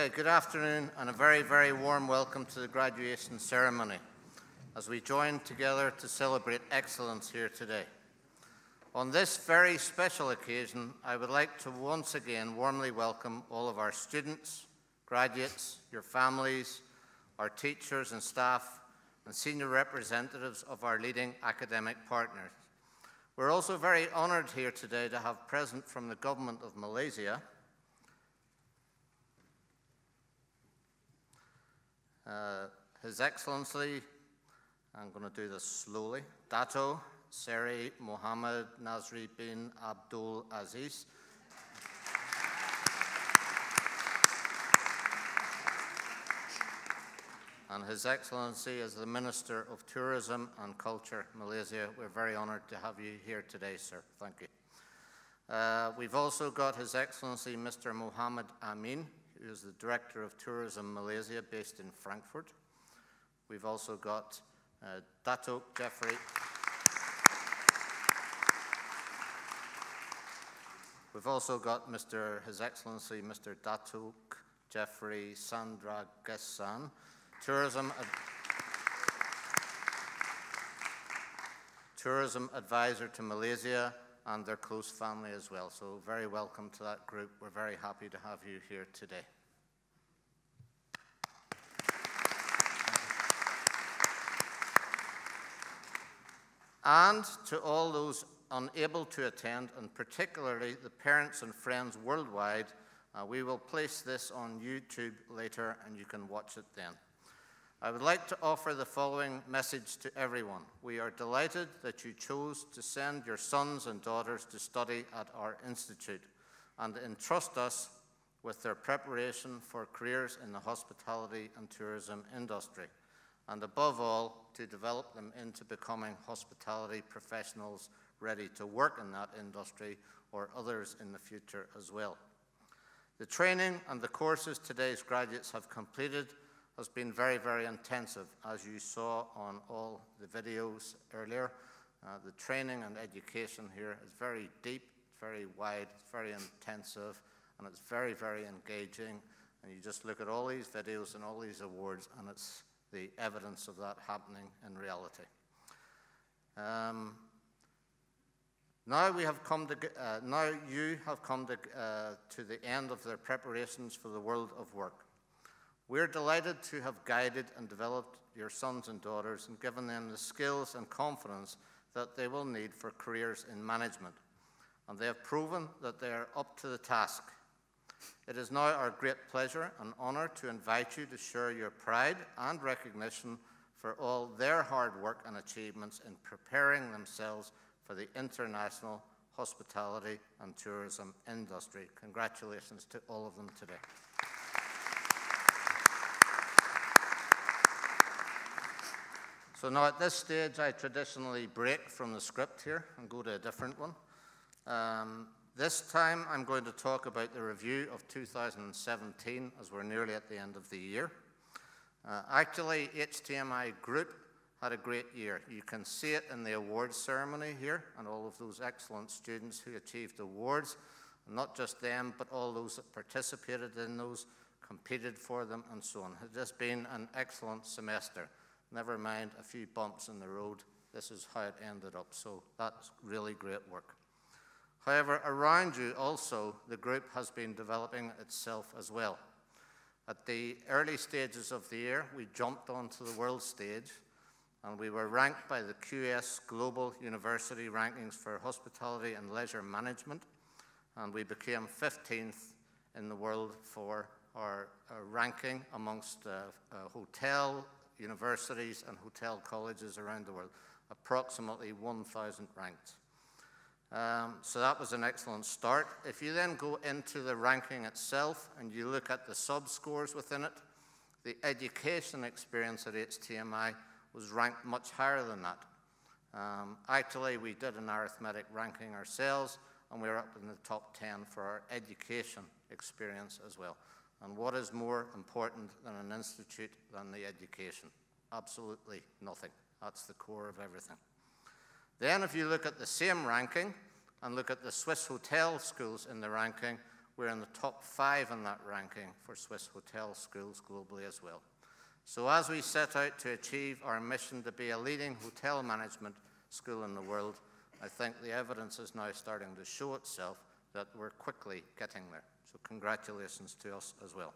Okay, good afternoon and a very, very warm welcome to the graduation ceremony as we join together to celebrate excellence here today. On this very special occasion, I would like to once again warmly welcome all of our students, graduates, your families, our teachers and staff, and senior representatives of our leading academic partners. We're also very honored here today to have present from the Government of Malaysia, His Excellency, I'm going to do this slowly, Dato Seri Muhammad Nazri bin Abdul Aziz. And His Excellency is the Minister of Tourism and Culture, Malaysia. We're very honored to have you here today, sir. Thank you. We've also got His Excellency Mr. Muhammad Amin, who is the Director of Tourism Malaysia, based in Frankfurt. We've also got Datuk Jeffrey. We've also got His Excellency Mr. Datuk Jeffrey Sandragesan, Tourism Advisor to Malaysia, and their close family as well. So very welcome to that group. We're very happy to have you here today. And to all those unable to attend, and particularly the parents and friends worldwide, we will place this on YouTube later and you can watch it then. I would like to offer the following message to everyone. We are delighted that you chose to send your sons and daughters to study at our institute and entrust us with their preparation for careers in the hospitality and tourism industry, and above all, to develop them into becoming hospitality professionals ready to work in that industry or others in the future as well. The training and the courses today's graduates have completed has been very, very intensive, as you saw on all the videos earlier. The training and education here is very deep, very wide, it's very intensive, and it's very, very engaging. And you just look at all these videos and all these awards, and it's the evidence of that happening in reality. Now you have come to the end of their preparations for the world of work. We're delighted to have guided and developed your sons and daughters and given them the skills and confidence that they will need for careers in management. And they have proven that they are up to the task. It is now our great pleasure and honor to invite you to share your pride and recognition for all their hard work and achievements in preparing themselves for the international hospitality and tourism industry. Congratulations to all of them today. So now at this stage, I traditionally break from the script here and go to a different one. This time, I'm going to talk about the review of 2017, as we're nearly at the end of the year. Actually, HTMi Group had a great year. You can see it in the awards ceremony here, and all of those excellent students who achieved awards. And not just them, but all those that participated in those, competed for them, and so on. It has been an excellent semester. Never mind a few bumps in the road. This is how it ended up. So that's really great work. However, around you also, the group has been developing itself as well. At the early stages of the year, we jumped onto the world stage, and we were ranked by the QS Global University Rankings for Hospitality and Leisure Management, and we became 15th in the world for our ranking amongst hotel universities and hotel colleges around the world, approximately 1,000 ranked. So that was an excellent start. If you then go into the ranking itself and you look at the sub-scores within it, the education experience at HTMi was ranked much higher than that. Actually, we did an arithmetic ranking ourselves, and we were up in the top 10 for our education experience as well. And what is more important than an institute than the education? Absolutely nothing. That's the core of everything. Then if you look at the same ranking and look at the Swiss hotel schools in the ranking, we're in the top 5 in that ranking for Swiss hotel schools globally as well. So as we set out to achieve our mission to be a leading hotel management school in the world, I think the evidence is now starting to show itself that we're quickly getting there. So congratulations to us as well.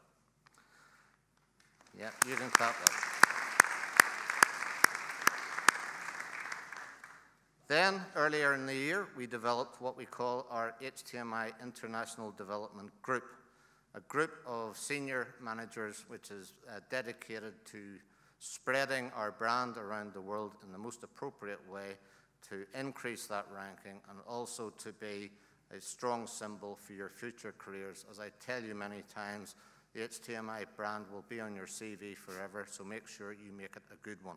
Yeah, you can clap that. Then, earlier in the year, we developed what we call our HTMi International Development Group, a group of senior managers which is dedicated to spreading our brand around the world in the most appropriate way to increase that ranking and also to be a strong symbol for your future careers. As I tell you many times, the HTMi brand will be on your CV forever, so make sure you make it a good one.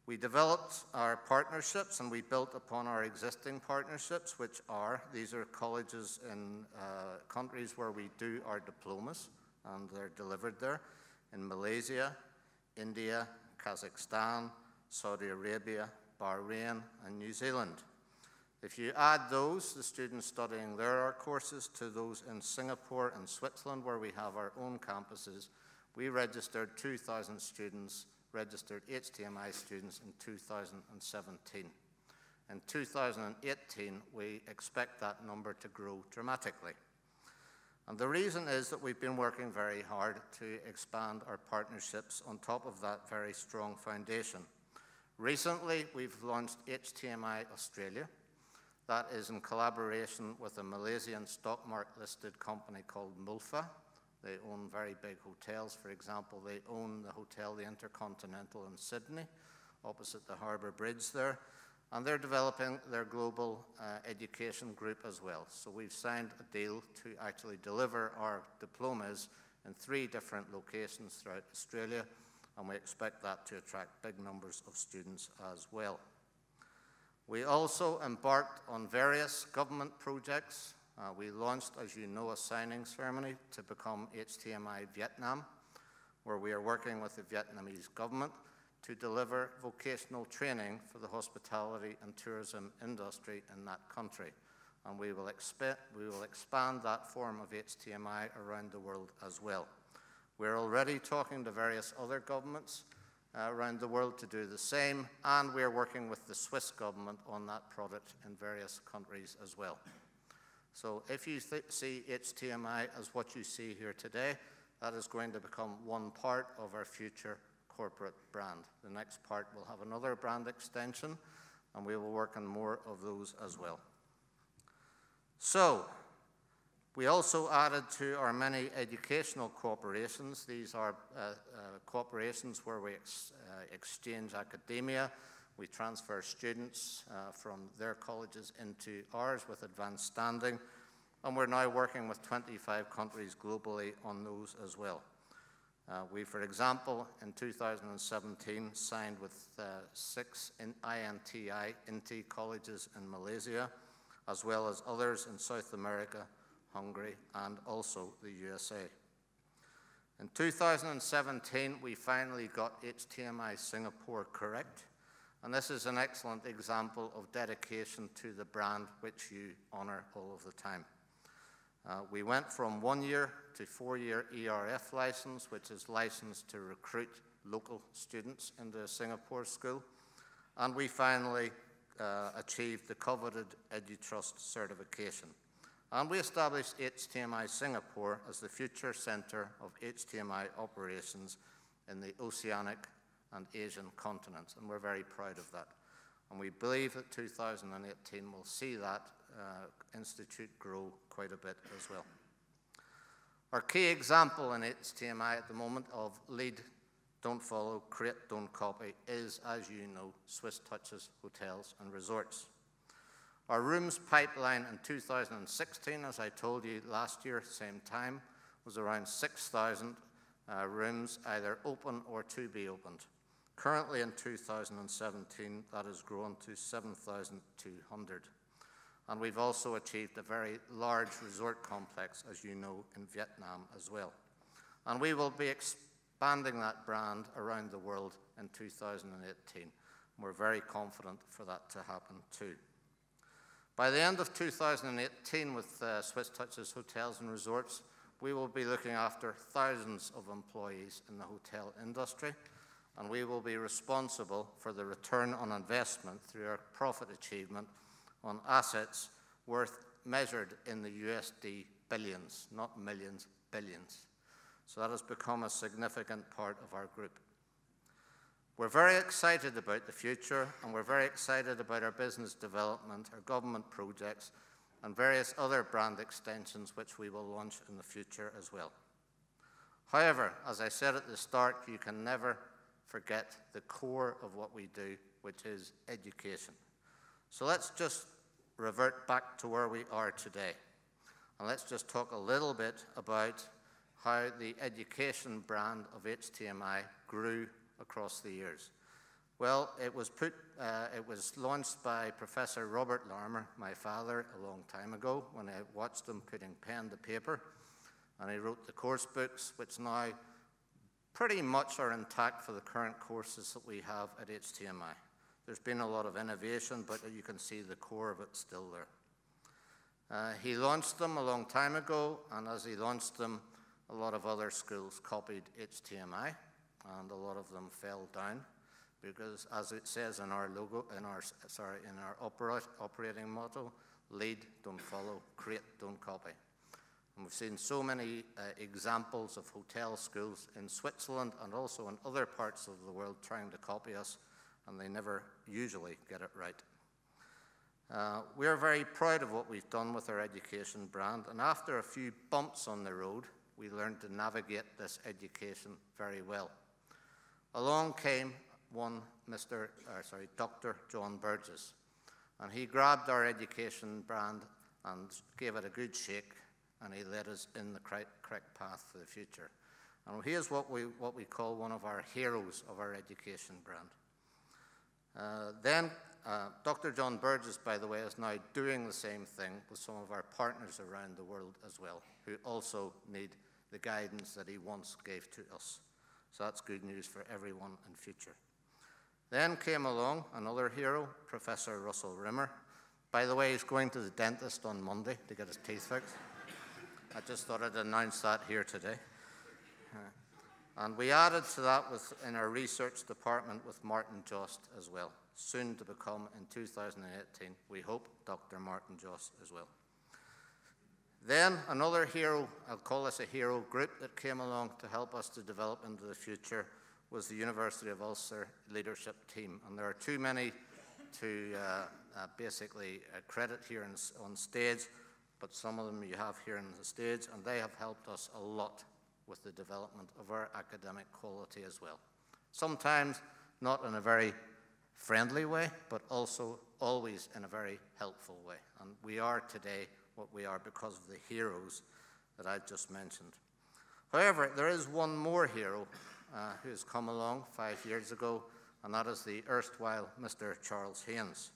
We developed our partnerships and we built upon our existing partnerships, these are colleges in countries where we do our diplomas and they're delivered there, in Malaysia, India, Kazakhstan, Saudi Arabia, Bahrain, and New Zealand. If you add those, the students studying there, our courses, to those in Singapore and Switzerland where we have our own campuses, we registered 2,000 students, registered HTMi students in 2017. In 2018, we expect that number to grow dramatically. And the reason is that we've been working very hard to expand our partnerships on top of that very strong foundation. Recently, we've launched HTMi Australia. That is in collaboration with a Malaysian stock market-listed company called Mulfa. They own very big hotels. For example, they own the hotel, the Intercontinental in Sydney, opposite the Harbour Bridge there. And they're developing their global education group as well. So we've signed a deal to actually deliver our diplomas in 3 different locations throughout Australia, and we expect that to attract big numbers of students as well. We also embarked on various government projects. We launched, as you know, a signing ceremony to become HTMi Vietnam, where we are working with the Vietnamese government to deliver vocational training for the hospitality and tourism industry in that country. And we will expand that form of HTMi around the world as well. We're already talking to various other governments around the world to do the same, and we're working with the Swiss government on that product in various countries as well. So if you see HTMi as what you see here today, that is going to become one part of our future corporate brand. The next part will have another brand extension, and we will work on more of those as well. So, we also added to our many educational cooperations. These are cooperations where we exchange academia. We transfer students from their colleges into ours with advanced standing. And we're now working with 25 countries globally on those as well. We, for example, in 2017, signed with 6 INTI colleges in Malaysia, as well as others in South America, Hungary, and also the USA. In 2017, we finally got HTMi Singapore correct, and this is an excellent example of dedication to the brand which you honor all of the time. We went from 1-year to 4-year ERF license, which is licensed to recruit local students into a Singapore school, and we finally achieved the coveted EduTrust certification. And we established HTMi Singapore as the future center of HTMi operations in the Oceanic and Asian continents, and we're very proud of that. And we believe that 2018 will see that institute grow quite a bit as well. Our key example in HTMi at the moment of lead, don't follow, create, don't copy is, as you know, Swiss Touches Hotels and Resorts. Our rooms pipeline in 2016, as I told you last year, same time, was around 6,000 rooms either open or to be opened. Currently in 2017, that has grown to 7,200. And we've also achieved a very large resort complex, as you know, in Vietnam as well. And we will be expanding that brand around the world in 2018. We're very confident for that to happen too. By the end of 2018, with Swiss Touches Hotels and Resorts, we will be looking after thousands of employees in the hotel industry, and we will be responsible for the return on investment through our profit achievement on assets measured in the USD billions, not millions, billions. So that has become a significant part of our group. We're very excited about the future, and we're very excited about our business development, our government projects, and various other brand extensions which we will launch in the future as well. However, as I said at the start, you can never forget the core of what we do, which is education. So let's just revert back to where we are today. And let's just talk a little bit about how the education brand of HTMi grew across the years. Well, it was launched by Professor Robert Larmer, my father, a long time ago, when I watched him putting pen to paper. And he wrote the course books, which now pretty much are intact for the current courses that we have at HTMi. There's been a lot of innovation, but you can see the core of it still there. He launched them a long time ago, and as he launched them, a lot of other schools copied HTMi, and a lot of them fell down because, as it says in our logo, in our operating motto, lead, don't follow, create, don't copy. And we've seen so many examples of hotel schools in Switzerland and also in other parts of the world trying to copy us, and they never usually get it right. We are very proud of what we've done with our education brand, and after a few bumps on the road, we learned to navigate this education very well. Along came Dr. John Burgess, and he grabbed our education brand and gave it a good shake, and he led us in the correct path for the future. And here's what we call one of our heroes of our education brand. Then Dr. John Burgess, by the way, is now doing the same thing with some of our partners around the world as well, who also need the guidance that he once gave to us. So that's good news for everyone in future. Then came along another hero, Professor Russell Rimmer. By the way, he's going to the dentist on Monday to get his teeth fixed. I just thought I'd announce that here today. And we added to that in our research department with Martin Jost as well, soon to become, in 2018, we hope, Dr. Martin Jost as well. Then another hero, I'll call this a hero group, that came along to help us to develop into the future was the University of Ulster leadership team. And there are too many to basically credit here on stage, but some of them you have here on the stage, and they have helped us a lot with the development of our academic quality as well. Sometimes not in a very friendly way, but also always in a very helpful way. And we are today what we are because of the heroes that I just mentioned. However, there is one more hero who has come along 5 years ago, and that is the erstwhile Mr. Charles Hains.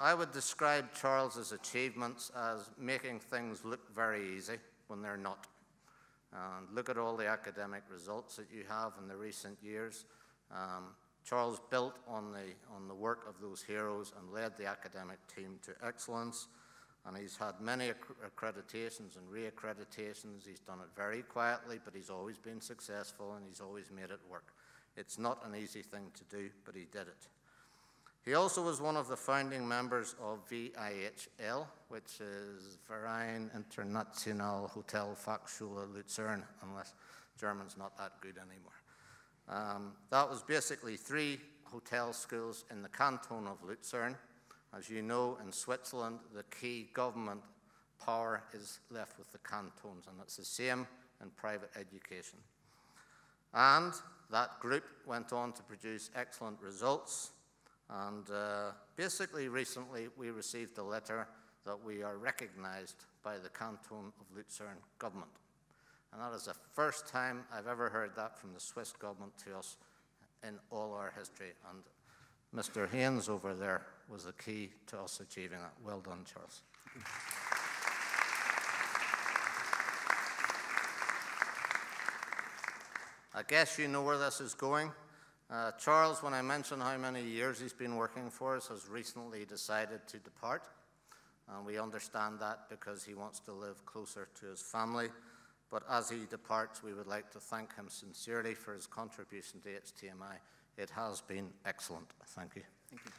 I would describe Charles's achievements as making things look very easy when they're not. And look at all the academic results that you have in the recent years. Charles built on the work of those heroes and led the academic team to excellence. And he's had many accreditations and re-accreditations. He's done it very quietly, but he's always been successful, and he's always made it work. It's not an easy thing to do, but he did it. He also was one of the founding members of VIHL, which is Verein International Hotel Fachschule Luzern, unless German's not that good anymore. That was basically 3 hotel schools in the canton of Luzern. As you know, in Switzerland, the key government power is left with the cantons, and it's the same in private education. And that group went on to produce excellent results. And basically, recently, we received a letter that we are recognized by the Canton of Luzern government. And that is the first time I've ever heard that from the Swiss government to us in all our history. And Mr. Hains over there was the key to us achieving that. Well done, Charles. I guess you know where this is going. Charles, when I mentioned how many years he's been working for us, has recently decided to depart. And we understand that because he wants to live closer to his family. But as he departs, we would like to thank him sincerely for his contribution to HTMi. It has been excellent. Thank you. Thank you.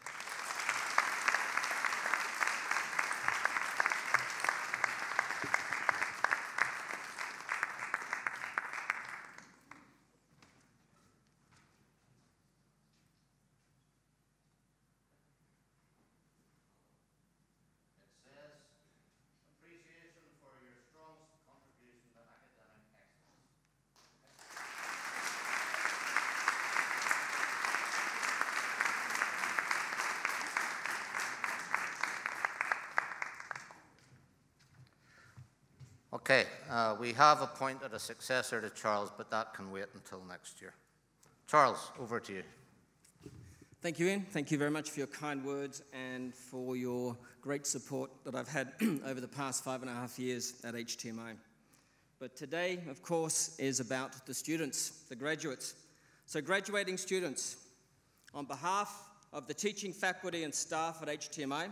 Okay, we have appointed a successor to Charles, but that can wait until next year. Charles, over to you. Thank you, Ian. Thank you very much for your kind words and for your great support that I've had over the past 5.5 years at HTMi. But today, of course, is about the students, the graduates. So graduating students, on behalf of the teaching faculty and staff at HTMi,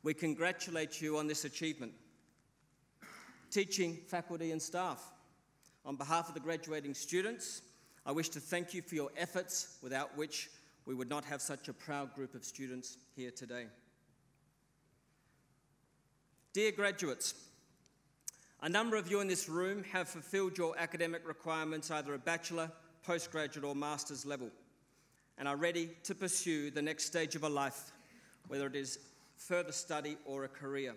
we congratulate you on this achievement. Teaching faculty and staff, on behalf of the graduating students, I wish to thank you for your efforts, without which we would not have such a proud group of students here today. Dear graduates, a number of you in this room have fulfilled your academic requirements, either at bachelor, postgraduate or master's level, and are ready to pursue the next stage of a life, whether it is further study or a career.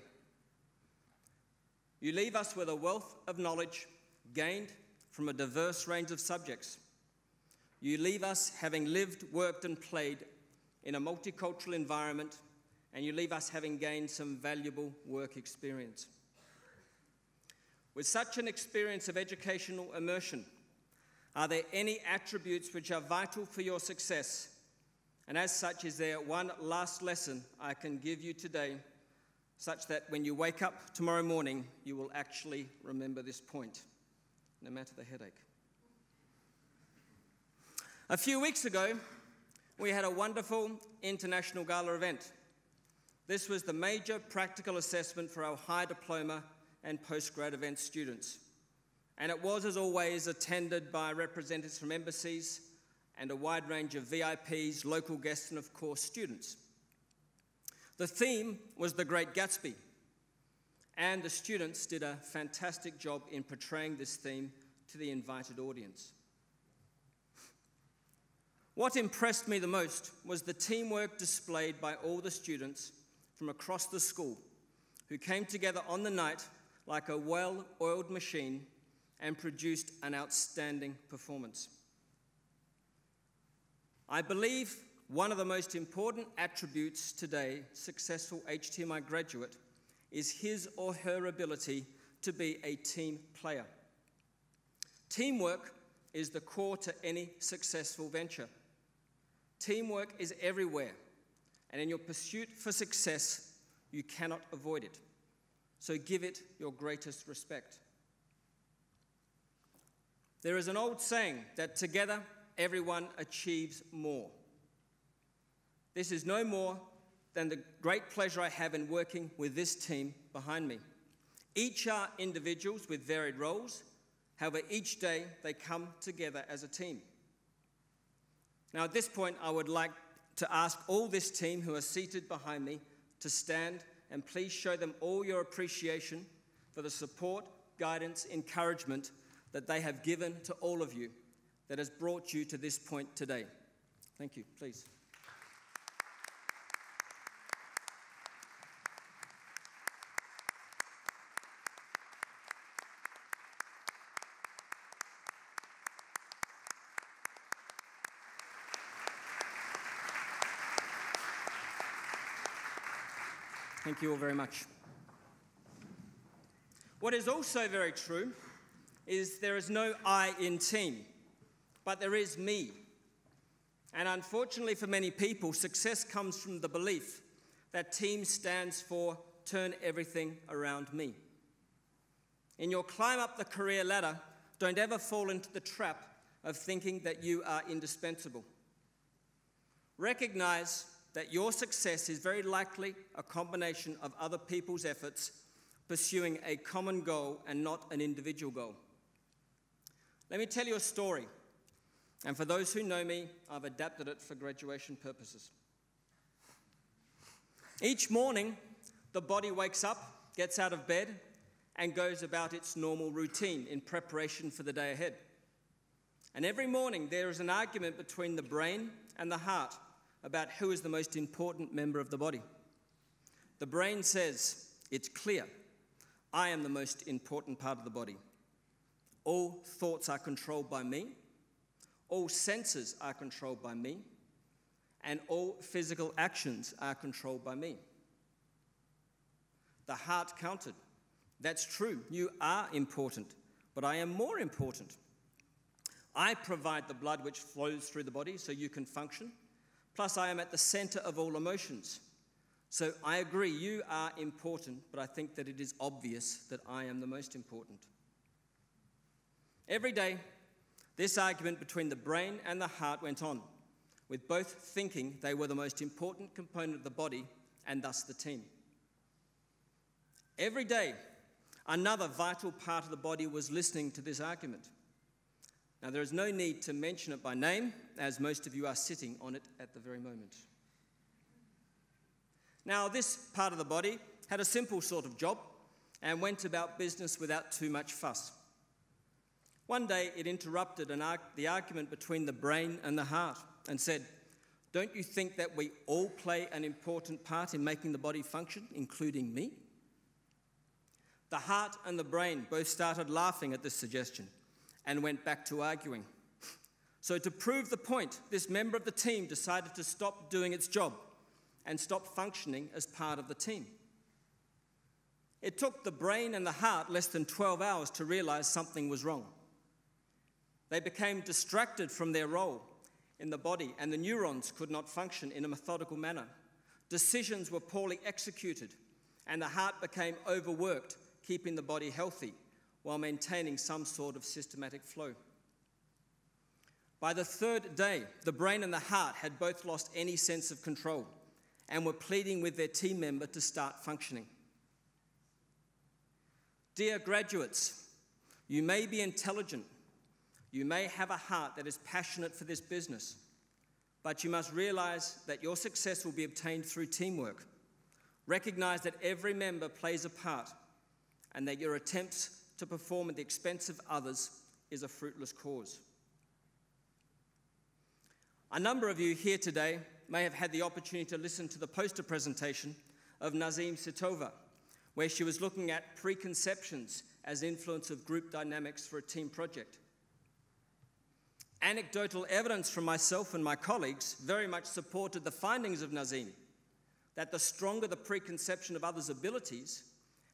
You leave us with a wealth of knowledge gained from a diverse range of subjects. You leave us having lived, worked, and played in a multicultural environment, and you leave us having gained some valuable work experience. With such an experience of educational immersion, are there any attributes which are vital for your success? And as such, is there one last lesson I can give you today, such that when you wake up tomorrow morning, you will actually remember this point, no matter the headache? A few weeks ago, we had a wonderful international gala event. This was the major practical assessment for our high diploma and postgrad event students. And it was, as always, attended by representatives from embassies and a wide range of VIPs, local guests, and of course, students. The theme was The Great Gatsby, and the students did a fantastic job in portraying this theme to the invited audience. What impressed me the most was the teamwork displayed by all the students from across the school who came together on the night like a well-oiled machine and produced an outstanding performance. I believe one of the most important attributes today, successful HTMi graduate, is his or her ability to be a team player. Teamwork is the core to any successful venture. Teamwork is everywhere, and in your pursuit for success, you cannot avoid it. So give it your greatest respect. There is an old saying that together, everyone achieves more. This is no more than the great pleasure I have in working with this team behind me. Each are individuals with varied roles. However, each day they come together as a team. Now, at this point, I would like to ask all this team who are seated behind me to stand, and please show them all your appreciation for the support, guidance, encouragement that they have given to all of you that has brought you to this point today. Thank you. Please. Thank you all very much. What is also very true is there is no I in team, but there is me. And unfortunately for many people, success comes from the belief that team stands for turn everything around me. In your climb up the career ladder, don't ever fall into the trap of thinking that you are indispensable. Recognize that your success is very likely a combination of other people's efforts pursuing a common goal and not an individual goal. Let me tell you a story, and for those who know me, I've adapted it for graduation purposes. Each morning, the body wakes up, gets out of bed, and goes about its normal routine in preparation for the day ahead. And every morning, there is an argument between the brain and the heart about who is the most important member of the body. The brain says, it's clear, I am the most important part of the body. All thoughts are controlled by me, all senses are controlled by me, and all physical actions are controlled by me. The heart countered, that's true, you are important, but I am more important. I provide the blood which flows through the body so you can function, plus I am at the center of all emotions. So I agree, you are important, but I think that it is obvious that I am the most important. Every day, this argument between the brain and the heart went on, with both thinking they were the most important component of the body and thus the team. Every day, another vital part of the body was listening to this argument. Now, there is no need to mention it by name, as most of you are sitting on it at the very moment. Now, this part of the body had a simple sort of job and went about business without too much fuss. One day, it interrupted the argument between the brain and the heart and said, "Don't you think that we all play an important part in making the body function, including me?" The heart and the brain both started laughing at this suggestion and went back to arguing. So to prove the point, this member of the team decided to stop doing its job and stop functioning as part of the team. It took the brain and the heart less than 12 hours to realize something was wrong. They became distracted from their role in the body, and the neurons could not function in a methodical manner. Decisions were poorly executed, and the heart became overworked, keeping the body healthy while maintaining some sort of systematic flow. By the third day, the brain and the heart had both lost any sense of control and were pleading with their team member to start functioning. Dear graduates, you may be intelligent, you may have a heart that is passionate for this business, but you must realize that your success will be obtained through teamwork. Recognize that every member plays a part and that your attempts to perform at the expense of others is a fruitless cause. A number of you here today may have had the opportunity to listen to the poster presentation of Nazim Sitova, where she was looking at preconceptions as influence of group dynamics for a team project. Anecdotal evidence from myself and my colleagues very much supported the findings of Nazim, that the stronger the preconception of others' abilities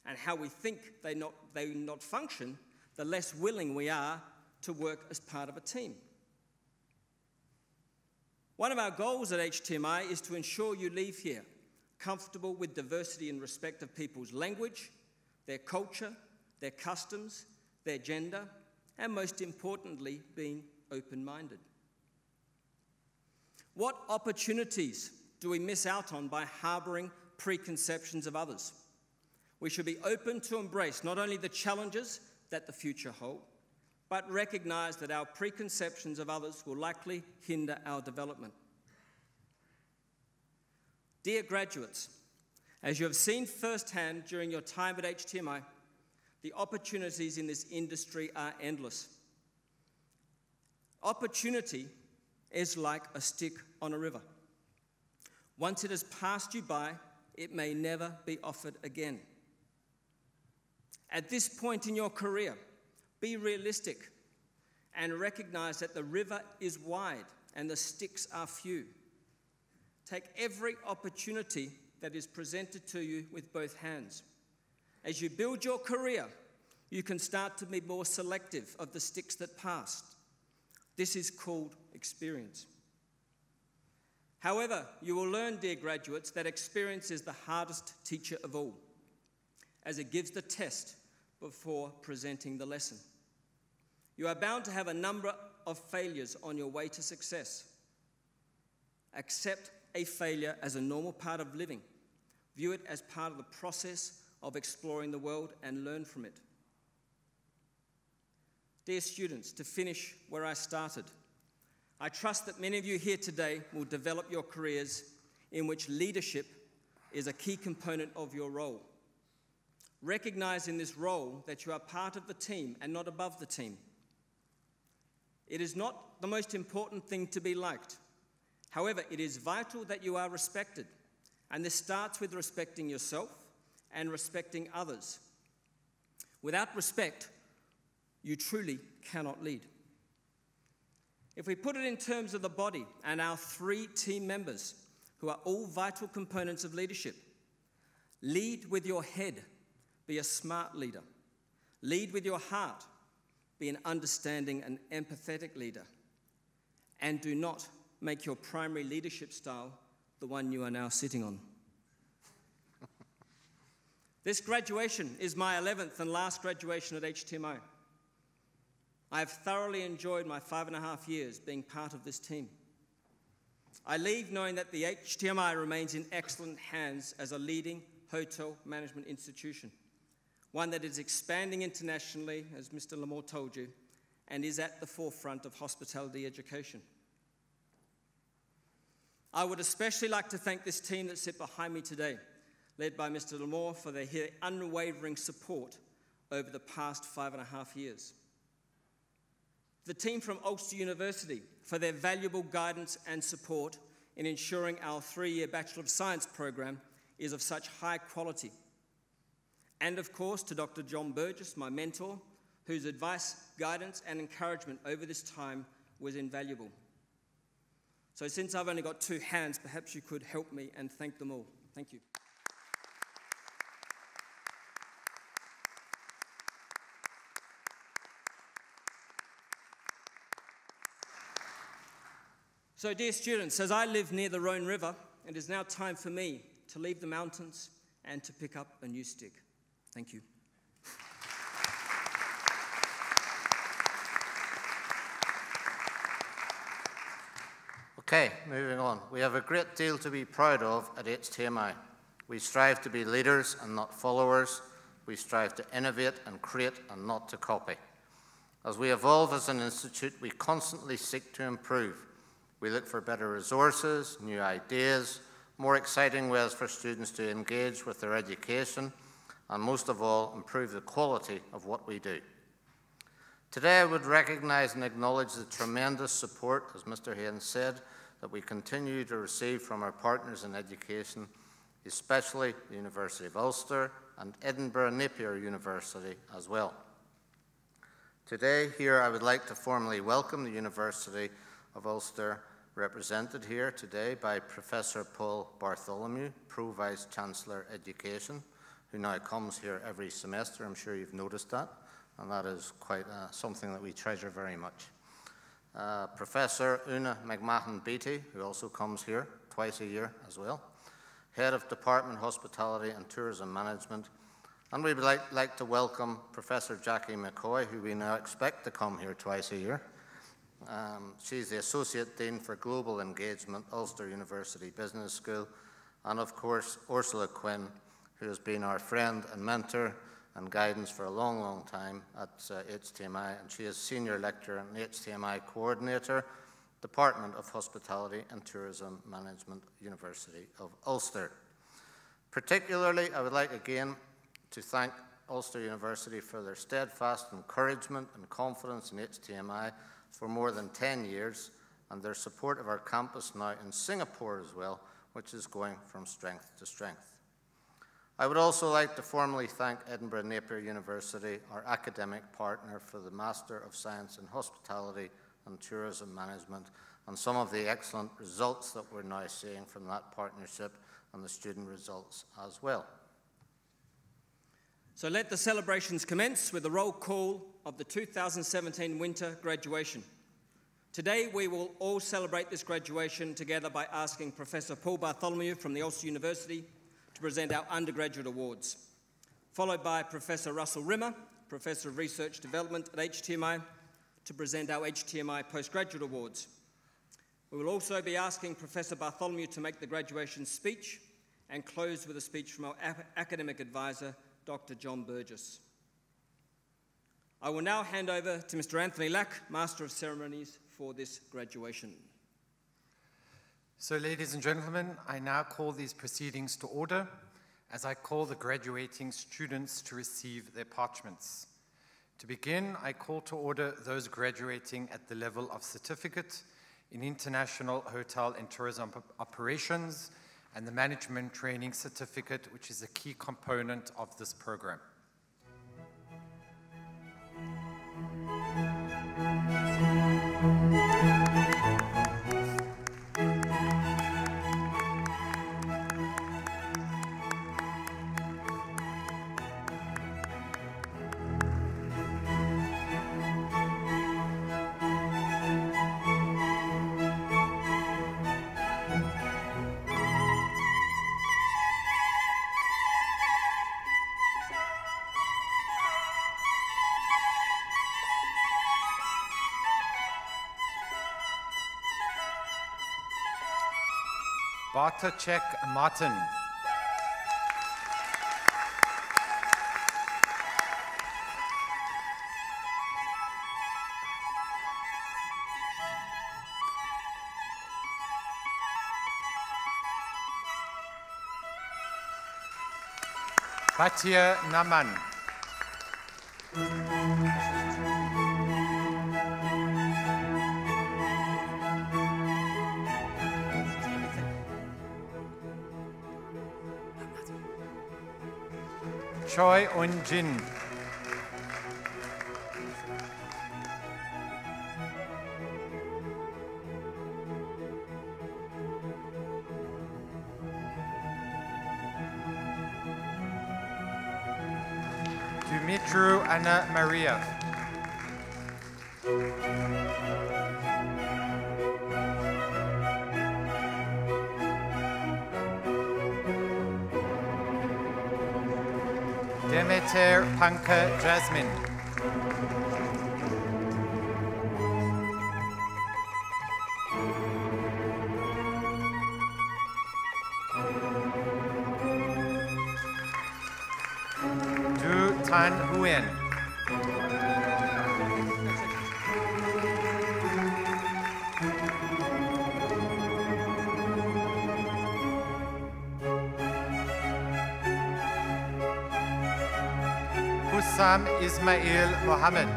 and how we think they not function, the less willing we are to work as part of a team. One of our goals at HTMi is to ensure you leave here comfortable with diversity and respect of people's language, their culture, their customs, their gender, and most importantly, being open-minded. What opportunities do we miss out on by harboring preconceptions of others? We should be open to embrace not only the challenges that the future holds, but recognize that our preconceptions of others will likely hinder our development. Dear graduates, as you have seen firsthand during your time at HTMi, the opportunities in this industry are endless. Opportunity is like a stick on a river. Once it has passed you by, it may never be offered again. At this point in your career, be realistic and recognize that the river is wide and the sticks are few. Take every opportunity that is presented to you with both hands. As you build your career, you can start to be more selective of the sticks that pass. This is called experience. However, you will learn, dear graduates, that experience is the hardest teacher of all, as it gives the test before presenting the lesson. You are bound to have a number of failures on your way to success. Accept a failure as a normal part of living. View it as part of the process of exploring the world and learn from it. Dear students, to finish where I started, I trust that many of you here today will develop your careers in which leadership is a key component of your role. Recognize in this role that you are part of the team and not above the team. It is not the most important thing to be liked. However, it is vital that you are respected, and this starts with respecting yourself and respecting others. Without respect, you truly cannot lead. If we put it in terms of the body and our 3 team members, who are all vital components of leadership, lead with your head, be a smart leader. Lead with your heart, be an understanding and empathetic leader. And do not make your primary leadership style the one you are now sitting on. This graduation is my 11th and last graduation at HTMi. I have thoroughly enjoyed my 5.5 years being part of this team. I leave knowing that the HTMi remains in excellent hands as a leading hotel management institution, one that is expanding internationally, as Mr. Lamore told you, and is at the forefront of hospitality education. I would especially like to thank this team that sit behind me today, led by Mr. Lamore, for their unwavering support over the past 5.5 years. The team from Ulster University for their valuable guidance and support in ensuring our 3-year Bachelor of Science program is of such high quality. And of course, to Dr. John Burgess, my mentor, whose advice, guidance, and encouragement over this time was invaluable. So since I've only got 2 hands, perhaps you could help me and thank them all. Thank you. So dear students, as I live near the Rhone River, it is now time for me to leave the mountains and to pick up a new stick. Thank you. Okay, moving on. We have a great deal to be proud of at HTMi. We strive to be leaders and not followers. We strive to innovate and create and not to copy. As we evolve as an institute, we constantly seek to improve. We look for better resources, new ideas, more exciting ways for students to engage with their education, and most of all, improve the quality of what we do. Today, I would recognize and acknowledge the tremendous support, as Mr. Hains said, that we continue to receive from our partners in education, especially the University of Ulster and Edinburgh Napier University as well. Today, here, I would like to formally welcome the University of Ulster, represented here today by Professor Paul Bartholomew, Pro-Vice Chancellor Education, who now comes here every semester. I'm sure you've noticed that, and that is quite something that we treasure very much. Professor Una McMahon-Beattie, who also comes here twice a year as well, Head of Department Hospitality and Tourism Management, and we would like to welcome Professor Jackie McCoy, who we now expect to come here twice a year. She's the Associate Dean for Global Engagement, Ulster University Business School, and of course Ursula Quinn, who has been our friend and mentor and guidance for a long, long time at HTMi, and she is Senior Lecturer and HTMi Coordinator, Department of Hospitality and Tourism Management, University of Ulster. Particularly, I would like again to thank Ulster University for their steadfast encouragement and confidence in HTMi for more than 10 years, and their support of our campus now in Singapore as well, which is going from strength to strength. I would also like to formally thank Edinburgh Napier University, our academic partner, for the Master of Science in Hospitality and Tourism Management, and some of the excellent results that we're now seeing from that partnership and the student results as well. So let the celebrations commence with the roll call of the 2017 winter graduation. Today we will all celebrate this graduation together by asking Professor Paul Bartholomew from the Ulster University to present our undergraduate awards, followed by Professor Russell Rimmer, Professor of Research Development at HTMi, to present our HTMi Postgraduate Awards. We will also be asking Professor Bartholomew to make the graduation speech and close with a speech from our academic advisor, Dr. John Burgess. I will now hand over to Mr. Anthony Lack, Master of Ceremonies, for this graduation. So, ladies and gentlemen, I now call these proceedings to order as I call the graduating students to receive their parchments. To begin, I call to order those graduating at the level of certificate in International Hotel and Tourism Operations and the Management Training Certificate, which is a key component of this program. Bartocek Martin. Batia Naman. Choi Un-jin. Dumitru Anna Maria. Demeter Panka Jasmine. Du Tan Huyen. Hussam Ismail Mohammed.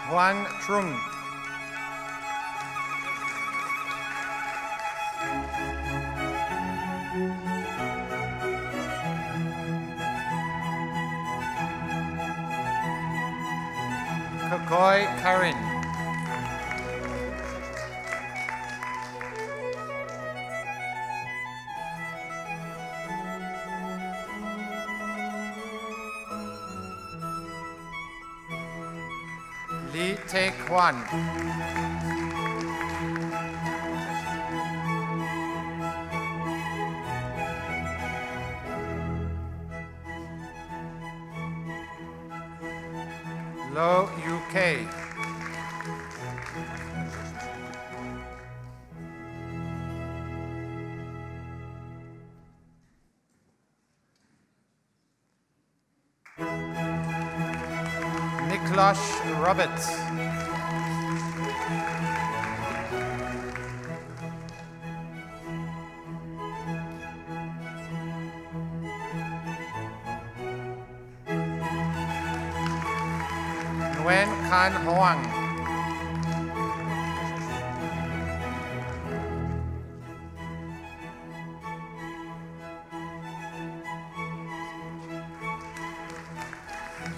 Huang Trung. Koy Karin. Lee Tae-kwan. Lo UK. Niklas Roberts. Nguyen Can Hoang.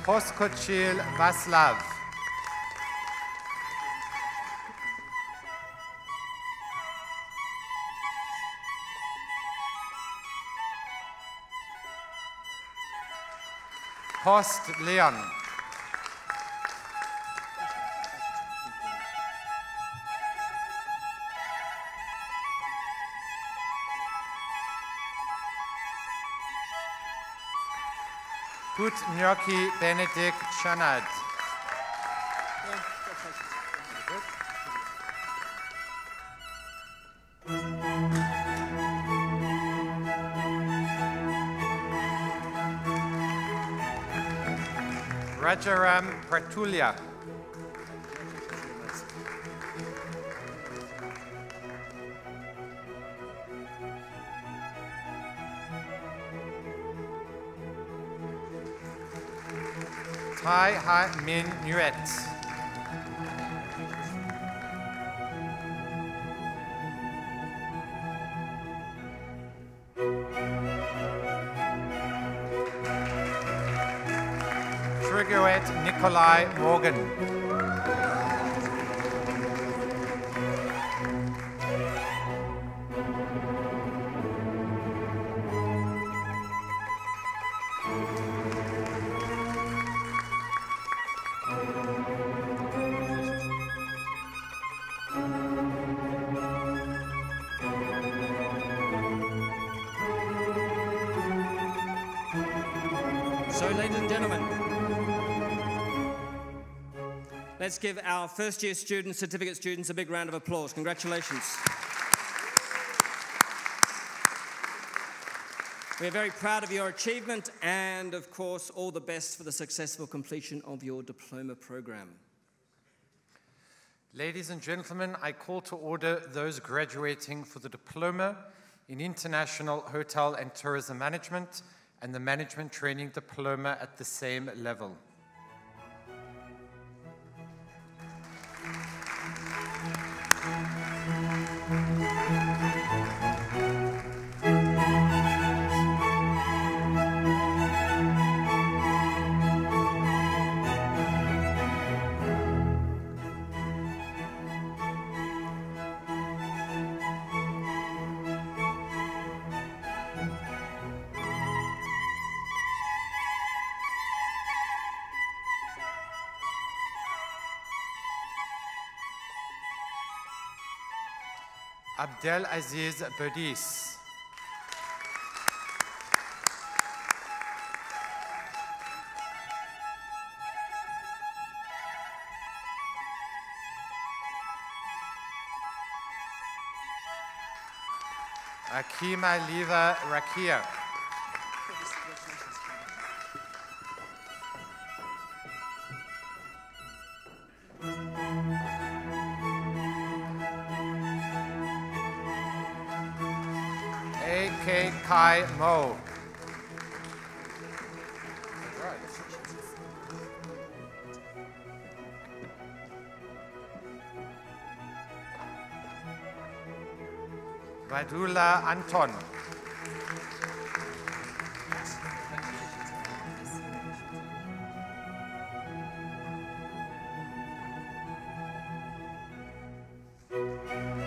Poskochil Vaslav. Post Leon. Put Gnocchi Benedict Chanad. Rajaram Pratulya. Tai Ha Min Nuet. Trigoet Nikolai Morgan. So, ladies and gentlemen, let's give our first-year students, certificate students, a big round of applause. Congratulations. We're very proud of your achievement and, of course, all the best for the successful completion of your diploma program. Ladies and gentlemen, I call to order those graduating for the Diploma in International Hotel and Tourism Management and the Management Training Diploma at the same level. Abdel Aziz Burgess. Akima Liva Rakia. A.K. Kai Mo. Vadula Anton.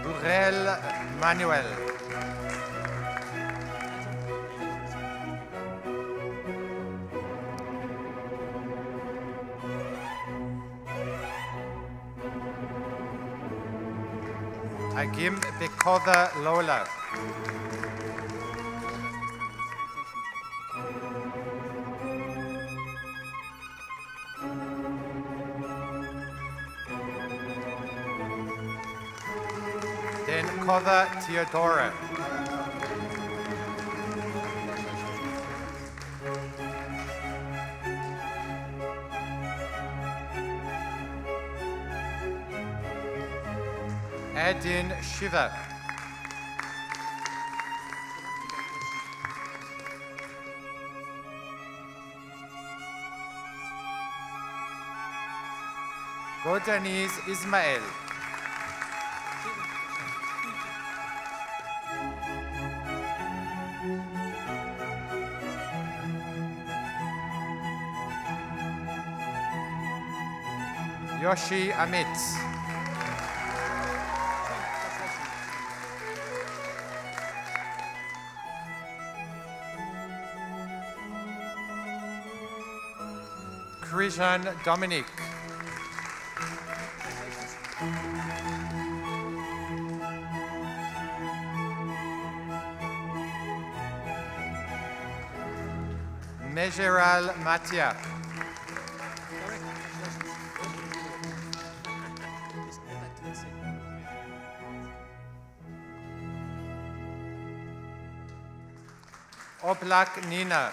Burrell Manuel. Agim Bekova Lola. Denkova Theodora. Adin Shiva. Godaniz Ismail. Yoshi Amit. Krishan Dominic. Mejeral Matia. Oblak Nina.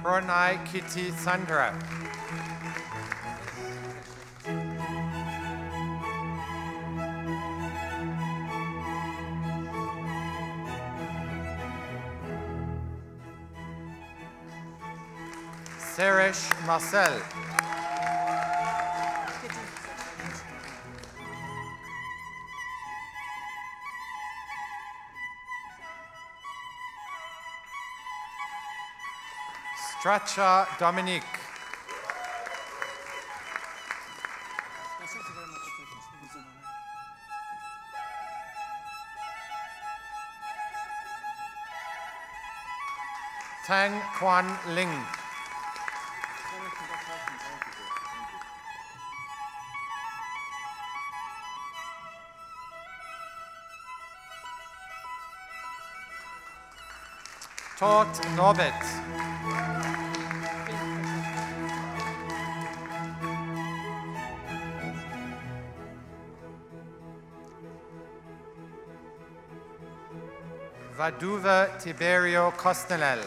Pranay Kitty Sandra. Seresh Marcel. Stracha Dominique. Tang Quan Ling. Todd Norbert. Vaduva Tiberio Costanel.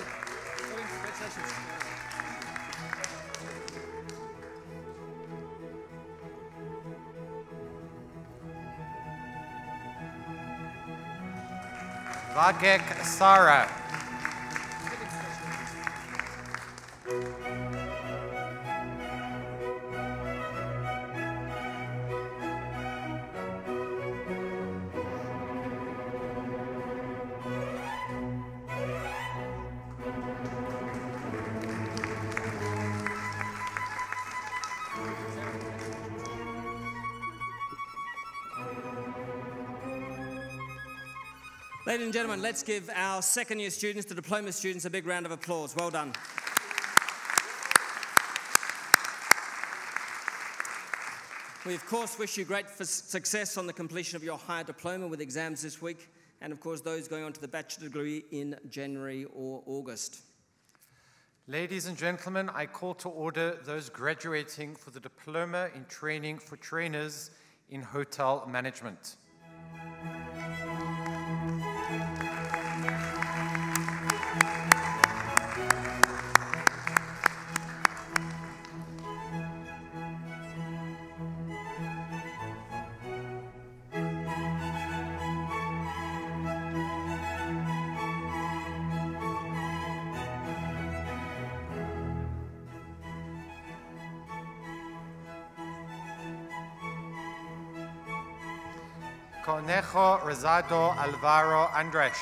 Vagek Sara. Ladies and gentlemen, let's give our second-year students, the diploma students, a big round of applause. Well done. We, of course, wish you great success on the completion of your higher diploma with exams this week, and, of course, those going on to the bachelor degree in January or August. Ladies and gentlemen, I call to order those graduating for the Diploma in Training for Trainers in Hotel Management. Conejo Rosado Alvaro Andres.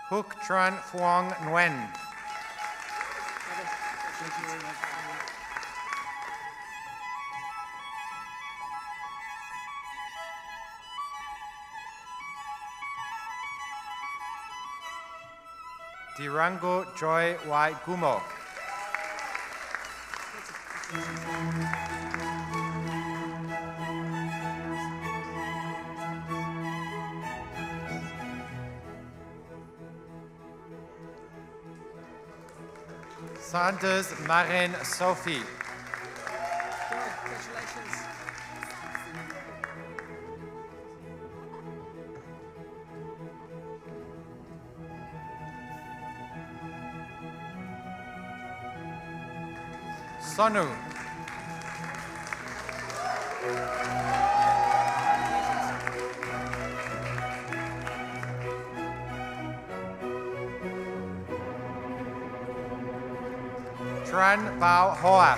Hook Tran Phuong Nguyen. Dirango Joy Y. Gumo. Sanders Marin Sophie. Congratulations. Sonu. Tran Bao Hoa.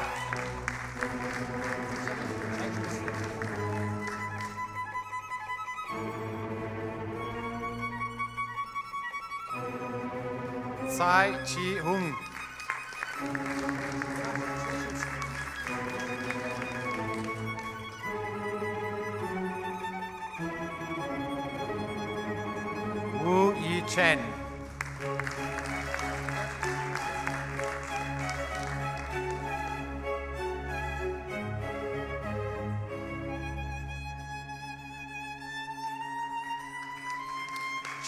Tsai Chi Hung. Chen.